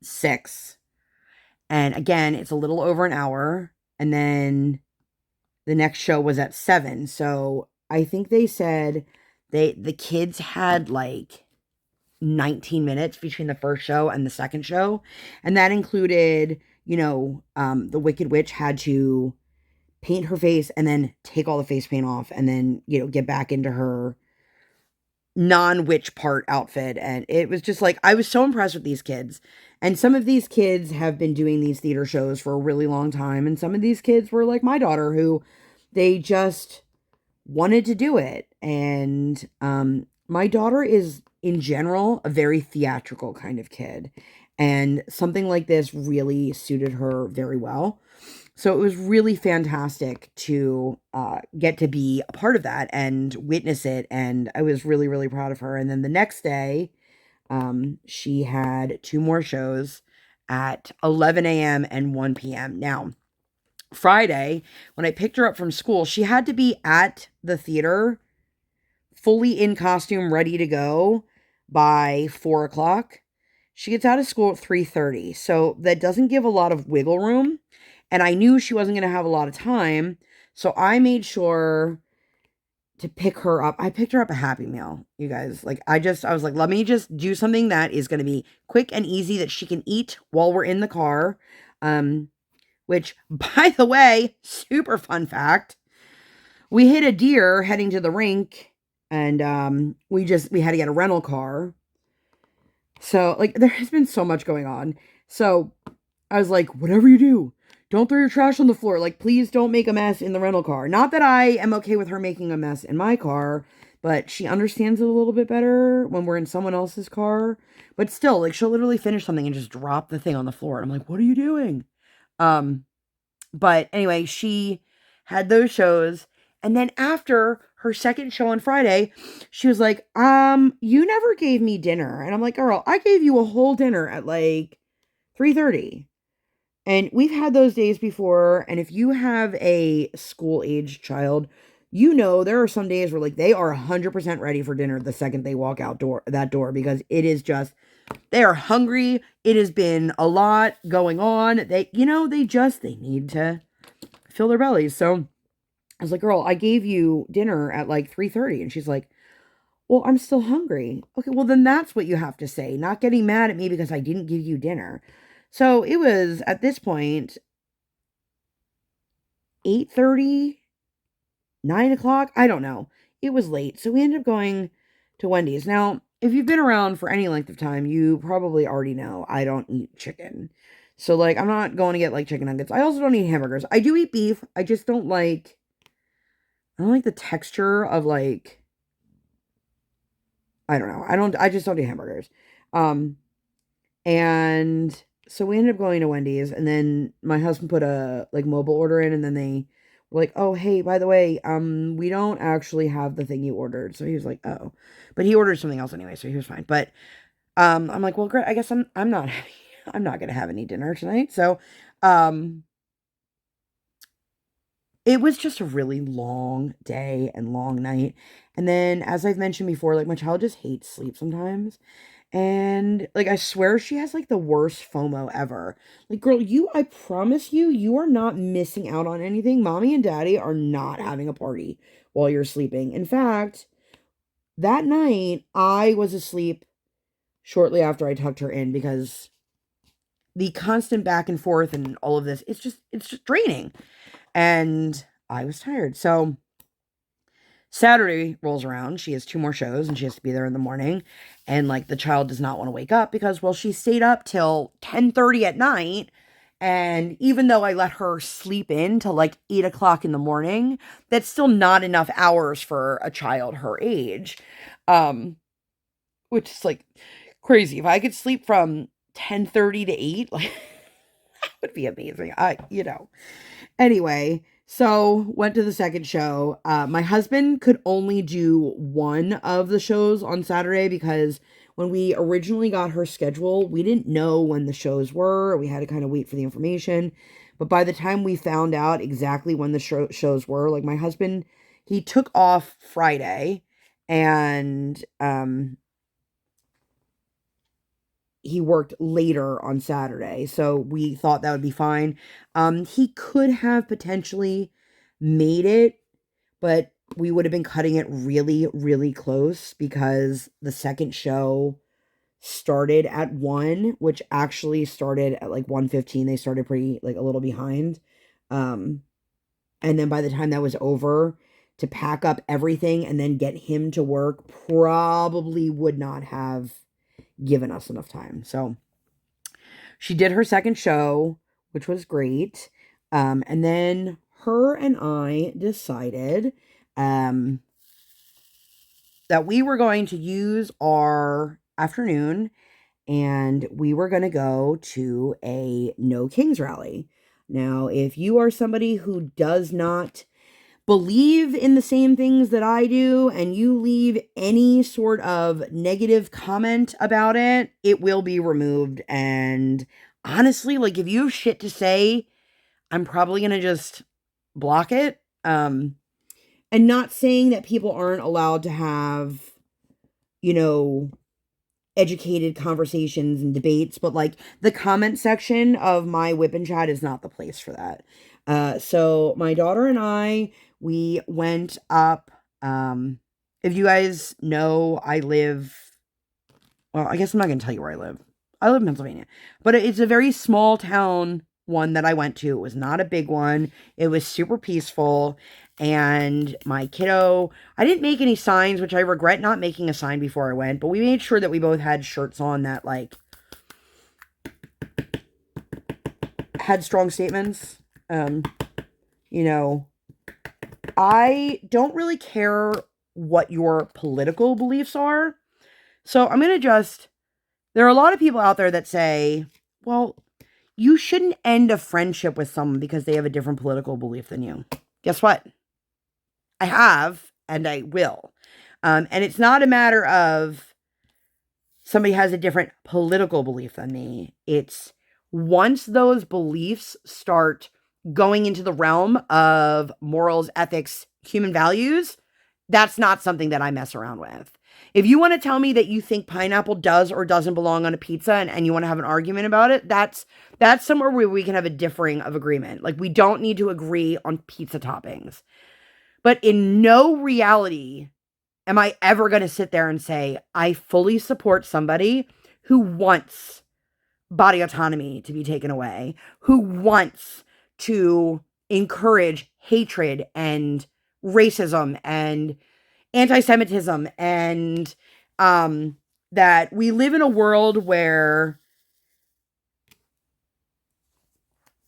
Speaker 1: 6. And again, it's a little over an hour. And then the next show was at 7. So I think they said the kids had like 19 minutes between the first show and the second show. And that included, the Wicked Witch had to paint her face and then take all the face paint off and then, get back into her non-witch part outfit. And it was just like, I was so impressed with these kids. And some of these kids have been doing these theater shows for a really long time. And some of these kids were like my daughter, who they just wanted to do it. And my daughter is, in general, a very theatrical kind of kid. And something like this really suited her very well. So it was really fantastic to get to be a part of that and witness it. And I was really, really proud of her. And then the next day, she had 2 more shows at 11 a.m. and 1 p.m. Now, Friday, when I picked her up from school, she had to be at the theater fully in costume, ready to go by 4 o'clock. She gets out of school at 3:30. So that doesn't give a lot of wiggle room. And I knew she wasn't going to have a lot of time. So I made sure to pick her up. I picked her up a Happy Meal, you guys. Like, I was like, let me just do something that is going to be quick and easy that she can eat while we're in the car. Which, by the way, super fun fact, we hit a deer heading to the rink, and we had to get a rental car. So, like, there has been so much going on. So I was like, whatever you do, don't throw your trash on the floor. Like, please don't make a mess in the rental car. Not that I am okay with her making a mess in my car, but she understands it a little bit better when we're in someone else's car. But still, like, she'll literally finish something and just drop the thing on the floor. And I'm like, what are you doing? But anyway, she had those shows. And then after her second show on Friday, she was like, you never gave me dinner. And I'm like, girl, I gave you a whole dinner at like 3:30. And we've had those days before. And if you have a school-age child, there are some days where like they are 100% ready for dinner the second they walk out that door, because it is just, they are hungry. It has been a lot going on. They need to fill their bellies. So I was like, girl, I gave you dinner at like 3:30. And she's like, well, I'm still hungry. Okay, well, then that's what you have to say. Not getting mad at me because I didn't give you dinner. So it was, at this point, 8:30, 9 o'clock. I don't know. It was late. So we ended up going to Wendy's. Now, if you've been around for any length of time, you probably already know I don't eat chicken. So, like, I'm not going to get, like, chicken nuggets. I also don't eat hamburgers. I do eat beef. I just don't like the texture of, like, I don't know. I just don't do hamburgers. And so we ended up going to Wendy's, and then my husband put a, like, mobile order in, and then they were like, oh, hey, by the way, we don't actually have the thing you ordered. So he was like, oh, but he ordered something else anyway, so he was fine. But, I'm like, well, great. I guess I'm not going to have any dinner tonight. So, it was just a really long day and long night. And then, as I've mentioned before, like, my child just hates sleep sometimes. And, like, I swear she has, like, the worst FOMO ever. Like, girl, I promise you are not missing out on anything. Mommy and daddy are not having a party while you're sleeping. In fact, that night, I was asleep shortly after I tucked her in, because the constant back and forth and all of this, it's just draining. And I was tired. So Saturday rolls around. She has 2 more shows and she has to be there in the morning. And, like, the child does not want to wake up because, well, she stayed up till 10:30 at night. And even though I let her sleep in till like 8 o'clock in the morning, that's still not enough hours for a child her age. Which is, like, crazy. If I could sleep from 10:30 to 8, like, that would be amazing. Anyway, so went to the second show. My husband could only do one of the shows on Saturday because when we originally got her schedule, we didn't know when the shows were. We had to kind of wait for the information. But by the time we found out exactly when the shows were, like, my husband, he took off Friday, and he worked later on Saturday, so we thought that would be fine. He could have potentially made it, but we would have been cutting it really, really close because the second show started at 1, which actually started at like 1:15. They started pretty, like, a little behind. And then by the time that was over, to pack up everything and then get him to work probably would not have given us enough time. So she did her second show, which was great. And then her and I decided that we were going to use our afternoon and we were going to go to a No Kings rally. Now, if you are somebody who does not believe in the same things that I do and you leave any sort of negative comment about it, it will be removed. And honestly, like, if you have shit to say, I'm probably going to just block it. And not saying that people aren't allowed to have, educated conversations and debates, but like the comment section of my WIP Chat is not the place for that. So my daughter and I, we went up. If you guys know, I guess I'm not going to tell you where I live. I live in Pennsylvania, but it's a very small town one that I went to. It was not a big one. It was super peaceful. And my kiddo, I didn't make any signs, which I regret not making a sign before I went, but we made sure that we both had shirts on that, like, had strong statements. I don't really care what your political beliefs are. So I'm going to there are a lot of people out there that say, well, you shouldn't end a friendship with someone because they have a different political belief than you. Guess what? I have, and I will. And it's not a matter of somebody has a different political belief than me. It's once those beliefs start going into the realm of morals, ethics, human values, that's not something that I mess around with. If you want to tell me that you think pineapple does or doesn't belong on a pizza and you want to have an argument about it, that's somewhere where we can have a differing of agreement. Like, we don't need to agree on pizza toppings. But in no reality am I ever going to sit there and say, I fully support somebody who wants body autonomy to be taken away, who wants to encourage hatred and racism and anti-Semitism, and that we live in a world where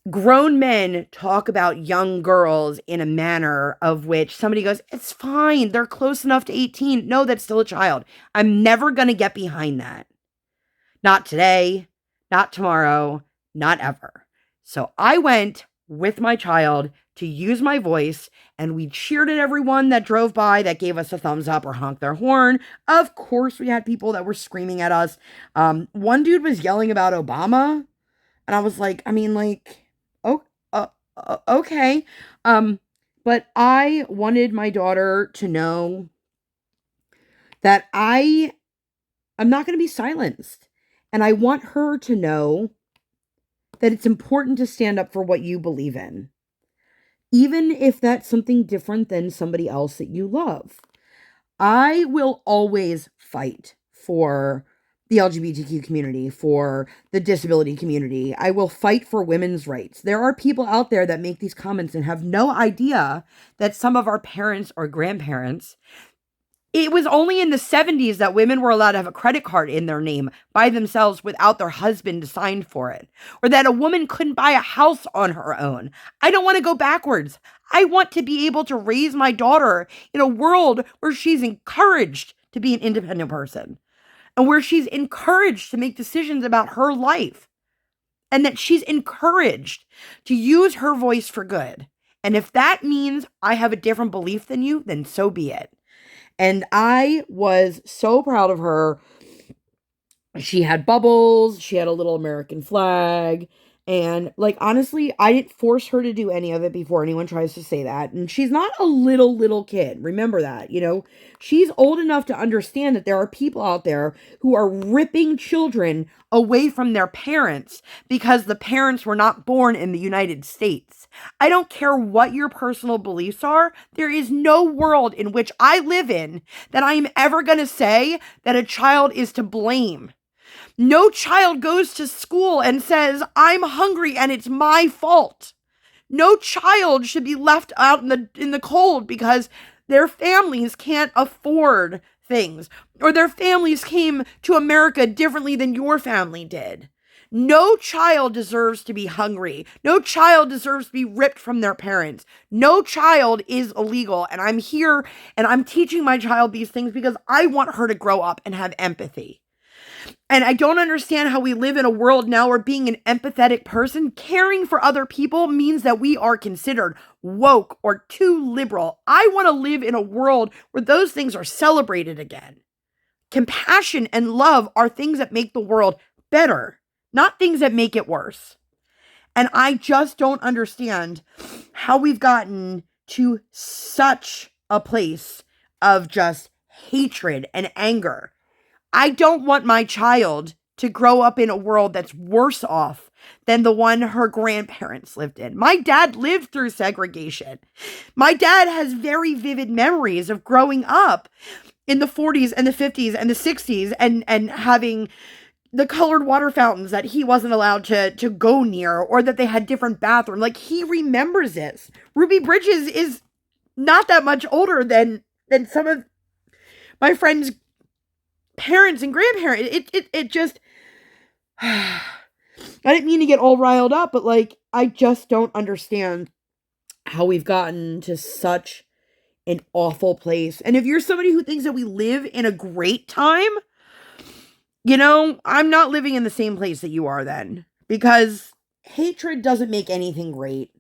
Speaker 1: grown men talk about young girls in a manner of which somebody goes, it's fine, they're close enough to 18. No, that's still a child. I'm never going to get behind that. Not today, not tomorrow, not ever. So I went with my child to use my voice, and we cheered at everyone that drove by that gave us a thumbs up or honked their horn. Of course, we had people that were screaming at us. One dude was yelling about Obama, and I was like, okay. But I wanted my daughter to know that I'm not going to be silenced. And I want her to know that it's important to stand up for what you believe in, even if that's something different than somebody else that you love. I will always fight for the LGBTQ community, for the disability community. I will fight for women's rights. There are people out there that make these comments and have no idea that some of our parents or grandparents, it was only in the 70s that women were allowed to have a credit card in their name by themselves without their husband signed for it, or that a woman couldn't buy a house on her own. I don't want to go backwards. I want to be able to raise my daughter in a world where she's encouraged to be an independent person and where she's encouraged to make decisions about her life, and that she's encouraged to use her voice for good. And if that means I have a different belief than you, then so be it. And I was so proud of her. She had bubbles. She had a little American flag. And like, honestly, I didn't force her to do any of it before anyone tries to say that. And she's not a little kid. Remember that, she's old enough to understand that there are people out there who are ripping children away from their parents because the parents were not born in the United States. I don't care what your personal beliefs are. There is no world in which I live in that I am ever going to say that a child is to blame. No child goes to school and says, I'm hungry and it's my fault. No child should be left out in the cold because their families can't afford things, or their families came to America differently than your family did. No child deserves to be hungry. No child deserves to be ripped from their parents. No child is illegal. And I'm here and I'm teaching my child these things because I want her to grow up and have empathy. And I don't understand how we live in a world now where being an empathetic person, caring for other people, means that we are considered woke or too liberal. I want to live in a world where those things are celebrated again. Compassion and love are things that make the world better, not things that make it worse. And I just don't understand how we've gotten to such a place of just hatred and anger. I don't want my child to grow up in a world that's worse off than the one her grandparents lived in. My dad lived through segregation. My dad has very vivid memories of growing up in the 40s and the 50s and the 60s and having the colored water fountains that he wasn't allowed to go near, or that they had different bathrooms. Like, he remembers this. Ruby Bridges is not that much older than some of my friends' parents and grandparents. It just, I didn't mean to get all riled up, but like, I just don't understand how we've gotten to such an awful place. And if you're somebody who thinks that we live in a great time, I'm not living in the same place that you are then, because hatred doesn't make anything great.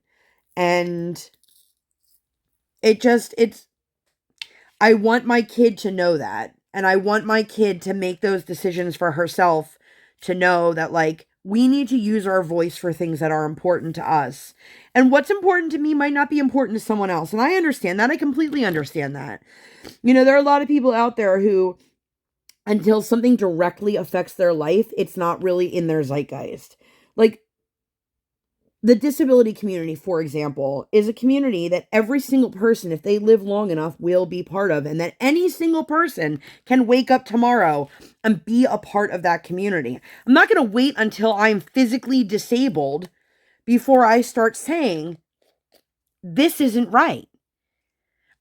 Speaker 1: And I want my kid to know that. And I want my kid to make those decisions for herself, to know that, like, we need to use our voice for things that are important to us. And what's important to me might not be important to someone else. And I understand that. I completely understand that. There are a lot of people out there who, until something directly affects their life, it's not really in their zeitgeist. Like, the disability community, for example, is a community that every single person, if they live long enough, will be part of, and that any single person can wake up tomorrow and be a part of that community. I'm not going to wait until I'm physically disabled before I start saying, this isn't right.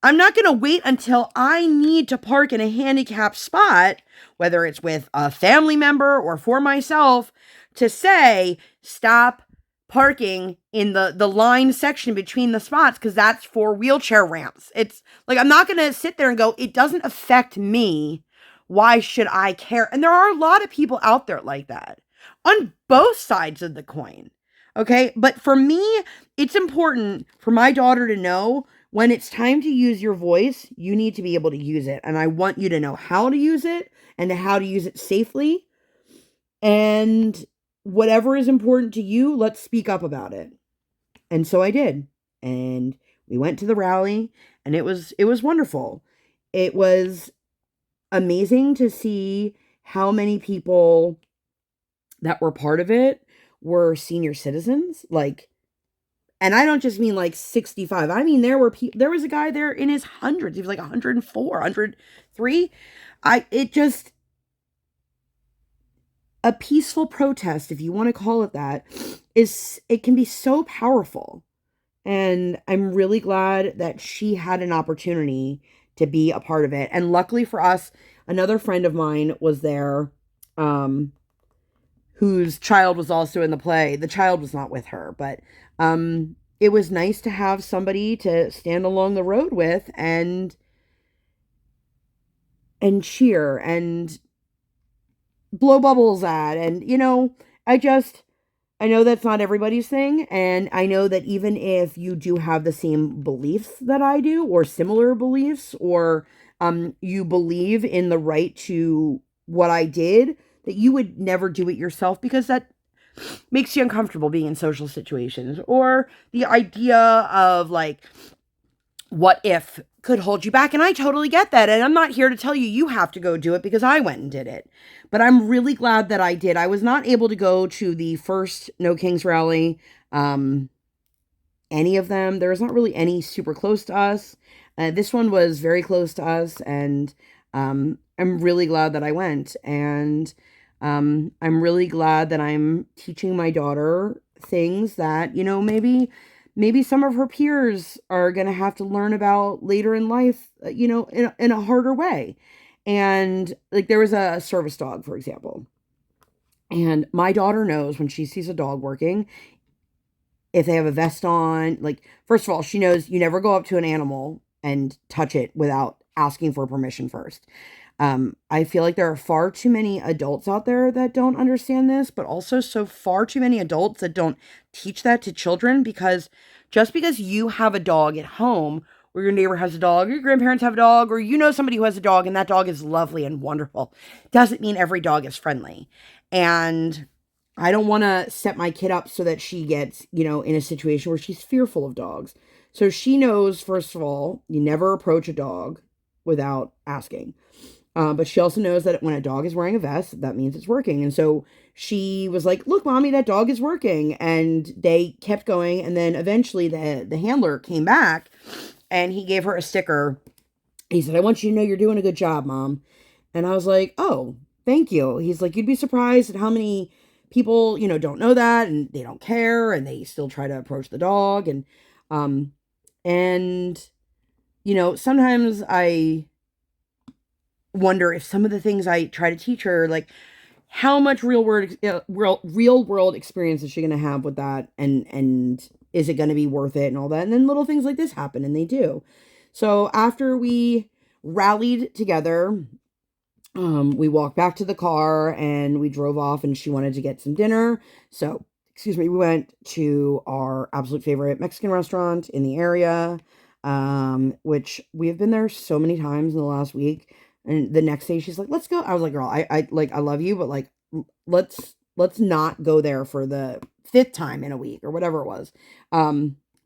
Speaker 1: I'm not going to wait until I need to park in a handicapped spot, whether it's with a family member or for myself, to say, stop parking in the line section between the spots, because that's for wheelchair ramps. It's like, I'm not going to sit there and go, it doesn't affect me. Why should I care? And there are a lot of people out there like that on both sides of the coin. Okay. But for me, it's important for my daughter to know, when it's time to use your voice, you need to be able to use it. And I want you to know how to use it and how to use it safely. And whatever is important to you, let's speak up about it. And so I did. And we went to the rally, and it was wonderful. It was amazing to see how many people that were part of it were senior citizens. Like, and I don't just mean like 65. I mean, there was a guy there in his hundreds. He was like 104, 103. A peaceful protest, if you want to call it that, it can be so powerful. And I'm really glad that she had an opportunity to be a part of it. And luckily for us, another friend of mine was there, whose child was also in the play. The child was not with her, but it was nice to have somebody to stand along the road with and cheer and blow bubbles at. And, I know that's not everybody's thing. And I know that even if you do have the same beliefs that I do, or similar beliefs, or you believe in the right to what I did, that you would never do it yourself, because makes you uncomfortable being in social situations, or the idea of like, what if could hold you back. And I totally get that. And I'm not here to tell you you have to go do it because I went and did it. But I'm really glad that I did. I was not able to go to the first No Kings rally, any of them. There's not really any super close to us. This one was very close to us, and I'm really glad that I went. And I'm really glad that I'm teaching my daughter things that, maybe some of her peers are going to have to learn about later in life, in a harder way. And like, there was a service dog, for example. And my daughter knows when she sees a dog working, if they have a vest on, like, first of all, she knows you never go up to an animal and touch it without asking for permission first. I feel like there are far too many adults out there that don't understand this, but also so far too many adults that don't teach that to children, because just because you have a dog at home, or your neighbor has a dog, or your grandparents have a dog, or you know somebody who has a dog and that dog is lovely and wonderful, doesn't mean every dog is friendly. And I don't want to set my kid up so that she gets, in a situation where she's fearful of dogs. So she knows, first of all, you never approach a dog without asking. But she also knows that when a dog is wearing a vest, that means it's working. And so she was like, look, mommy, that dog is working. And they kept going. And then eventually the handler came back and he gave her a sticker. He said, I want you to know you're doing a good job, Mom. And I was like, oh, thank you. He's like, you'd be surprised at how many people, don't know that, and they don't care, and they still try to approach the dog. And sometimes I wonder if some of the things I try to teach her, like, how much real world experience is she going to have with that, and is it going to be worth it, and all that. And then little things like this happen, and they do. So after we rallied together, we walked back to the car and we drove off, and she wanted to get some dinner. So, we went to our absolute favorite Mexican restaurant in the area, which we have been there so many times in the last week. And the next day she's like, let's go. I was like, girl, I love you, but like, let's not go there for the 5th time in a week or whatever it was.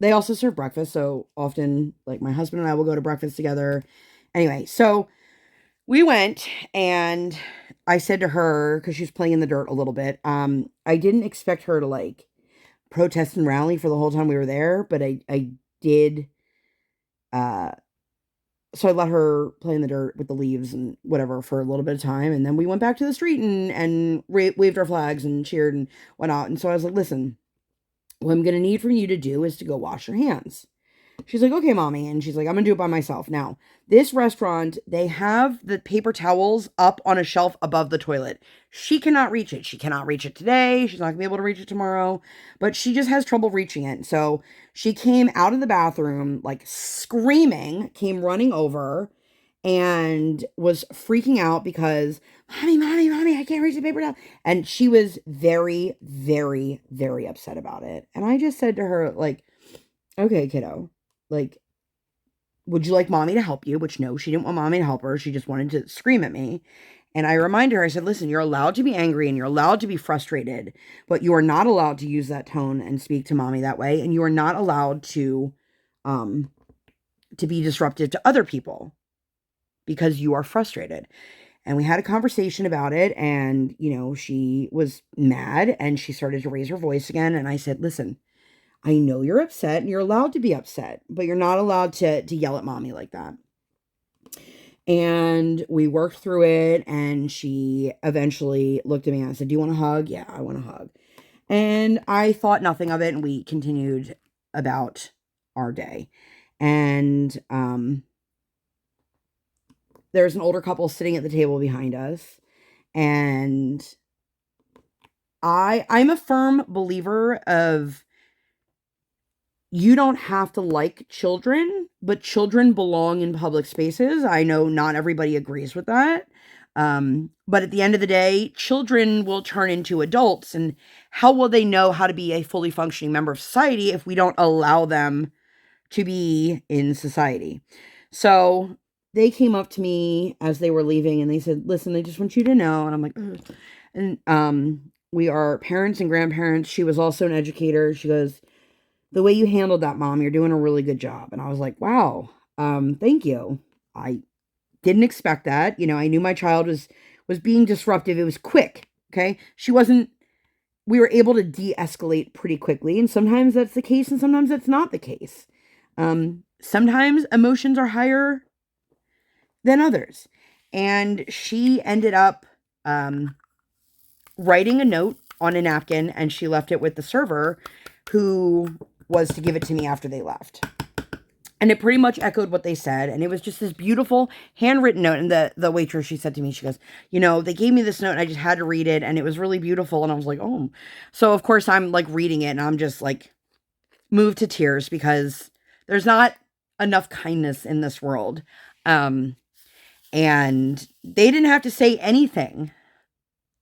Speaker 1: They also serve breakfast. So often, like, my husband and I will go to breakfast together. Anyway, so we went, and I said to her, because she was playing in the dirt a little bit, I didn't expect her to like protest and rally for the whole time we were there, but I did. So I let her play in the dirt with the leaves and whatever for a little bit of time, and then we went back to the street and waved our flags and cheered and whatnot. And so I was like, listen, what I'm gonna need from you to do is to go wash your hands. She's like, okay, mommy. And she's like, I'm going to do it by myself. Now, this restaurant, they have the paper towels up on a shelf above the toilet. She cannot reach it. She cannot reach it today. She's not going to be able to reach it tomorrow. But she just has trouble reaching it. So she came out of the bathroom, like screaming, came running over, and was freaking out because, mommy, I can't reach the paper towel. And she was very, very, very upset about it. And I just said to her, like, okay, kiddo. Like, would you like mommy to help you? Which, no, she didn't want mommy to help her. She just wanted to scream at me. And I reminded her, I said, listen, you're allowed to be angry and you're allowed to be frustrated, but you are not allowed to use that tone and speak to mommy that way. And you are not allowed to be disruptive to other people because you are frustrated. And we had a conversation about it, and, she was mad and she started to raise her voice again. And I said, listen, I know you're upset and you're allowed to be upset, but you're not allowed to yell at mommy like that. And we worked through it, and she eventually looked at me and I said, do you want a hug? Yeah, I want a hug. And I thought nothing of it, and we continued about our day. And there's an older couple sitting at the table behind us, and I'm a firm believer of, you don't have to like children, but children belong in public spaces. I know not everybody agrees with that. But at the end of the day, children will turn into adults. And how will they know how to be a fully functioning member of society if we don't allow them to be in society? So they came up to me as they were leaving and they said, listen, I just want you to know. And I'm like, ugh. And We are parents and grandparents. She was also an educator. She goes, the way you handled that, Mom, you're doing a really good job. And I was like, wow, thank you. I didn't expect that. I knew my child was being disruptive. It was quick. Okay. We were able to de-escalate pretty quickly. And sometimes that's the case and sometimes that's not the case. Sometimes emotions are higher than others. And she ended up writing a note on a napkin, and she left it with the server, who was to give it to me after they left. And it pretty much echoed what they said. And it was just this beautiful handwritten note. And the waitress, she said to me, she goes, they gave me this note and I just had to read it. And it was really beautiful. And I was like, oh. So of course I'm like reading it and I'm just like moved to tears because there's not enough kindness in this world. And they didn't have to say anything.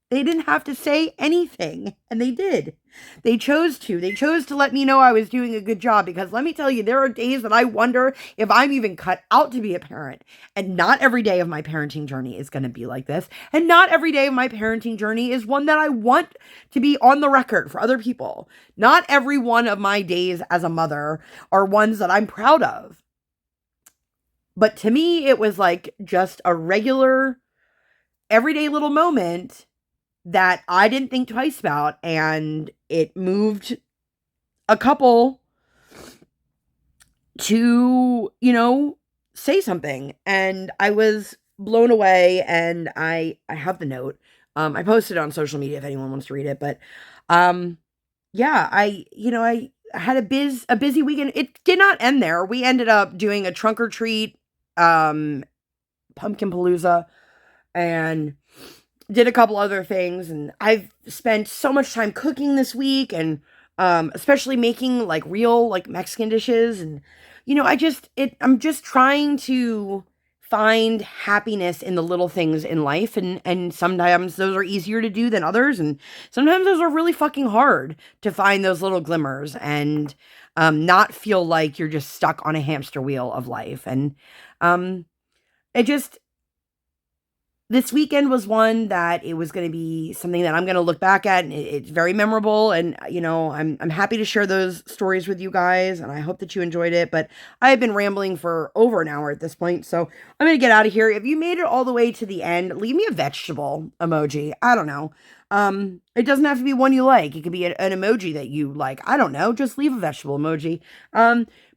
Speaker 1: They didn't have to say anything, and they did. They chose to. They chose to let me know I was doing a good job, because let me tell you, there are days that I wonder if I'm even cut out to be a parent. And not every day of my parenting journey is going to be like this. And not every day of my parenting journey is one that I want to be on the record for other people. Not every one of my days as a mother are ones that I'm proud of. But to me, it was like just a regular, everyday little moment that I didn't think twice about, and it moved a couple to, say something. And I was blown away, and I have the note. I posted it on social media if anyone wants to read it, but yeah, I had a busy weekend. It did not end there. We ended up doing a trunk or treat, Pumpkin Palooza, and did a couple other things. And I've spent so much time cooking this week, and especially making like real like Mexican dishes. And I'm just trying to find happiness in the little things in life, and sometimes those are easier to do than others, and sometimes those are really fucking hard to find those little glimmers, and not feel like you're just stuck on a hamster wheel of life. And this weekend was one that it was going to be something that I'm going to look back at, and it's very memorable. And, I'm happy to share those stories with you guys, and I hope that you enjoyed it. But I've been rambling for over an hour at this point, so I'm going to get out of here. If you made it all the way to the end, leave me a vegetable emoji. I don't know. It doesn't have to be one you like. It could be an emoji that you like. I don't know. Just leave a vegetable emoji.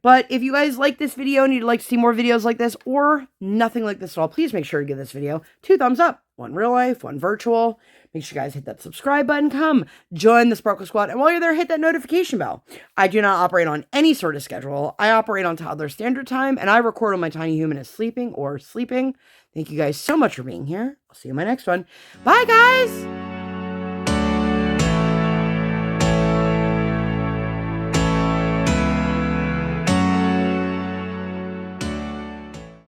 Speaker 1: But if you guys like this video and you'd like to see more videos like this, or nothing like this at all, please make sure to give this video 2 thumbs up. 1 real life, 1 virtual. Make sure you guys hit that subscribe button. Come join the Sparkle Squad. And while you're there, hit that notification bell. I do not operate on any sort of schedule. I operate on toddler standard time, and I record when my tiny human is sleeping or sleeping. Thank you guys so much for being here. I'll see you in my next one. Bye, guys!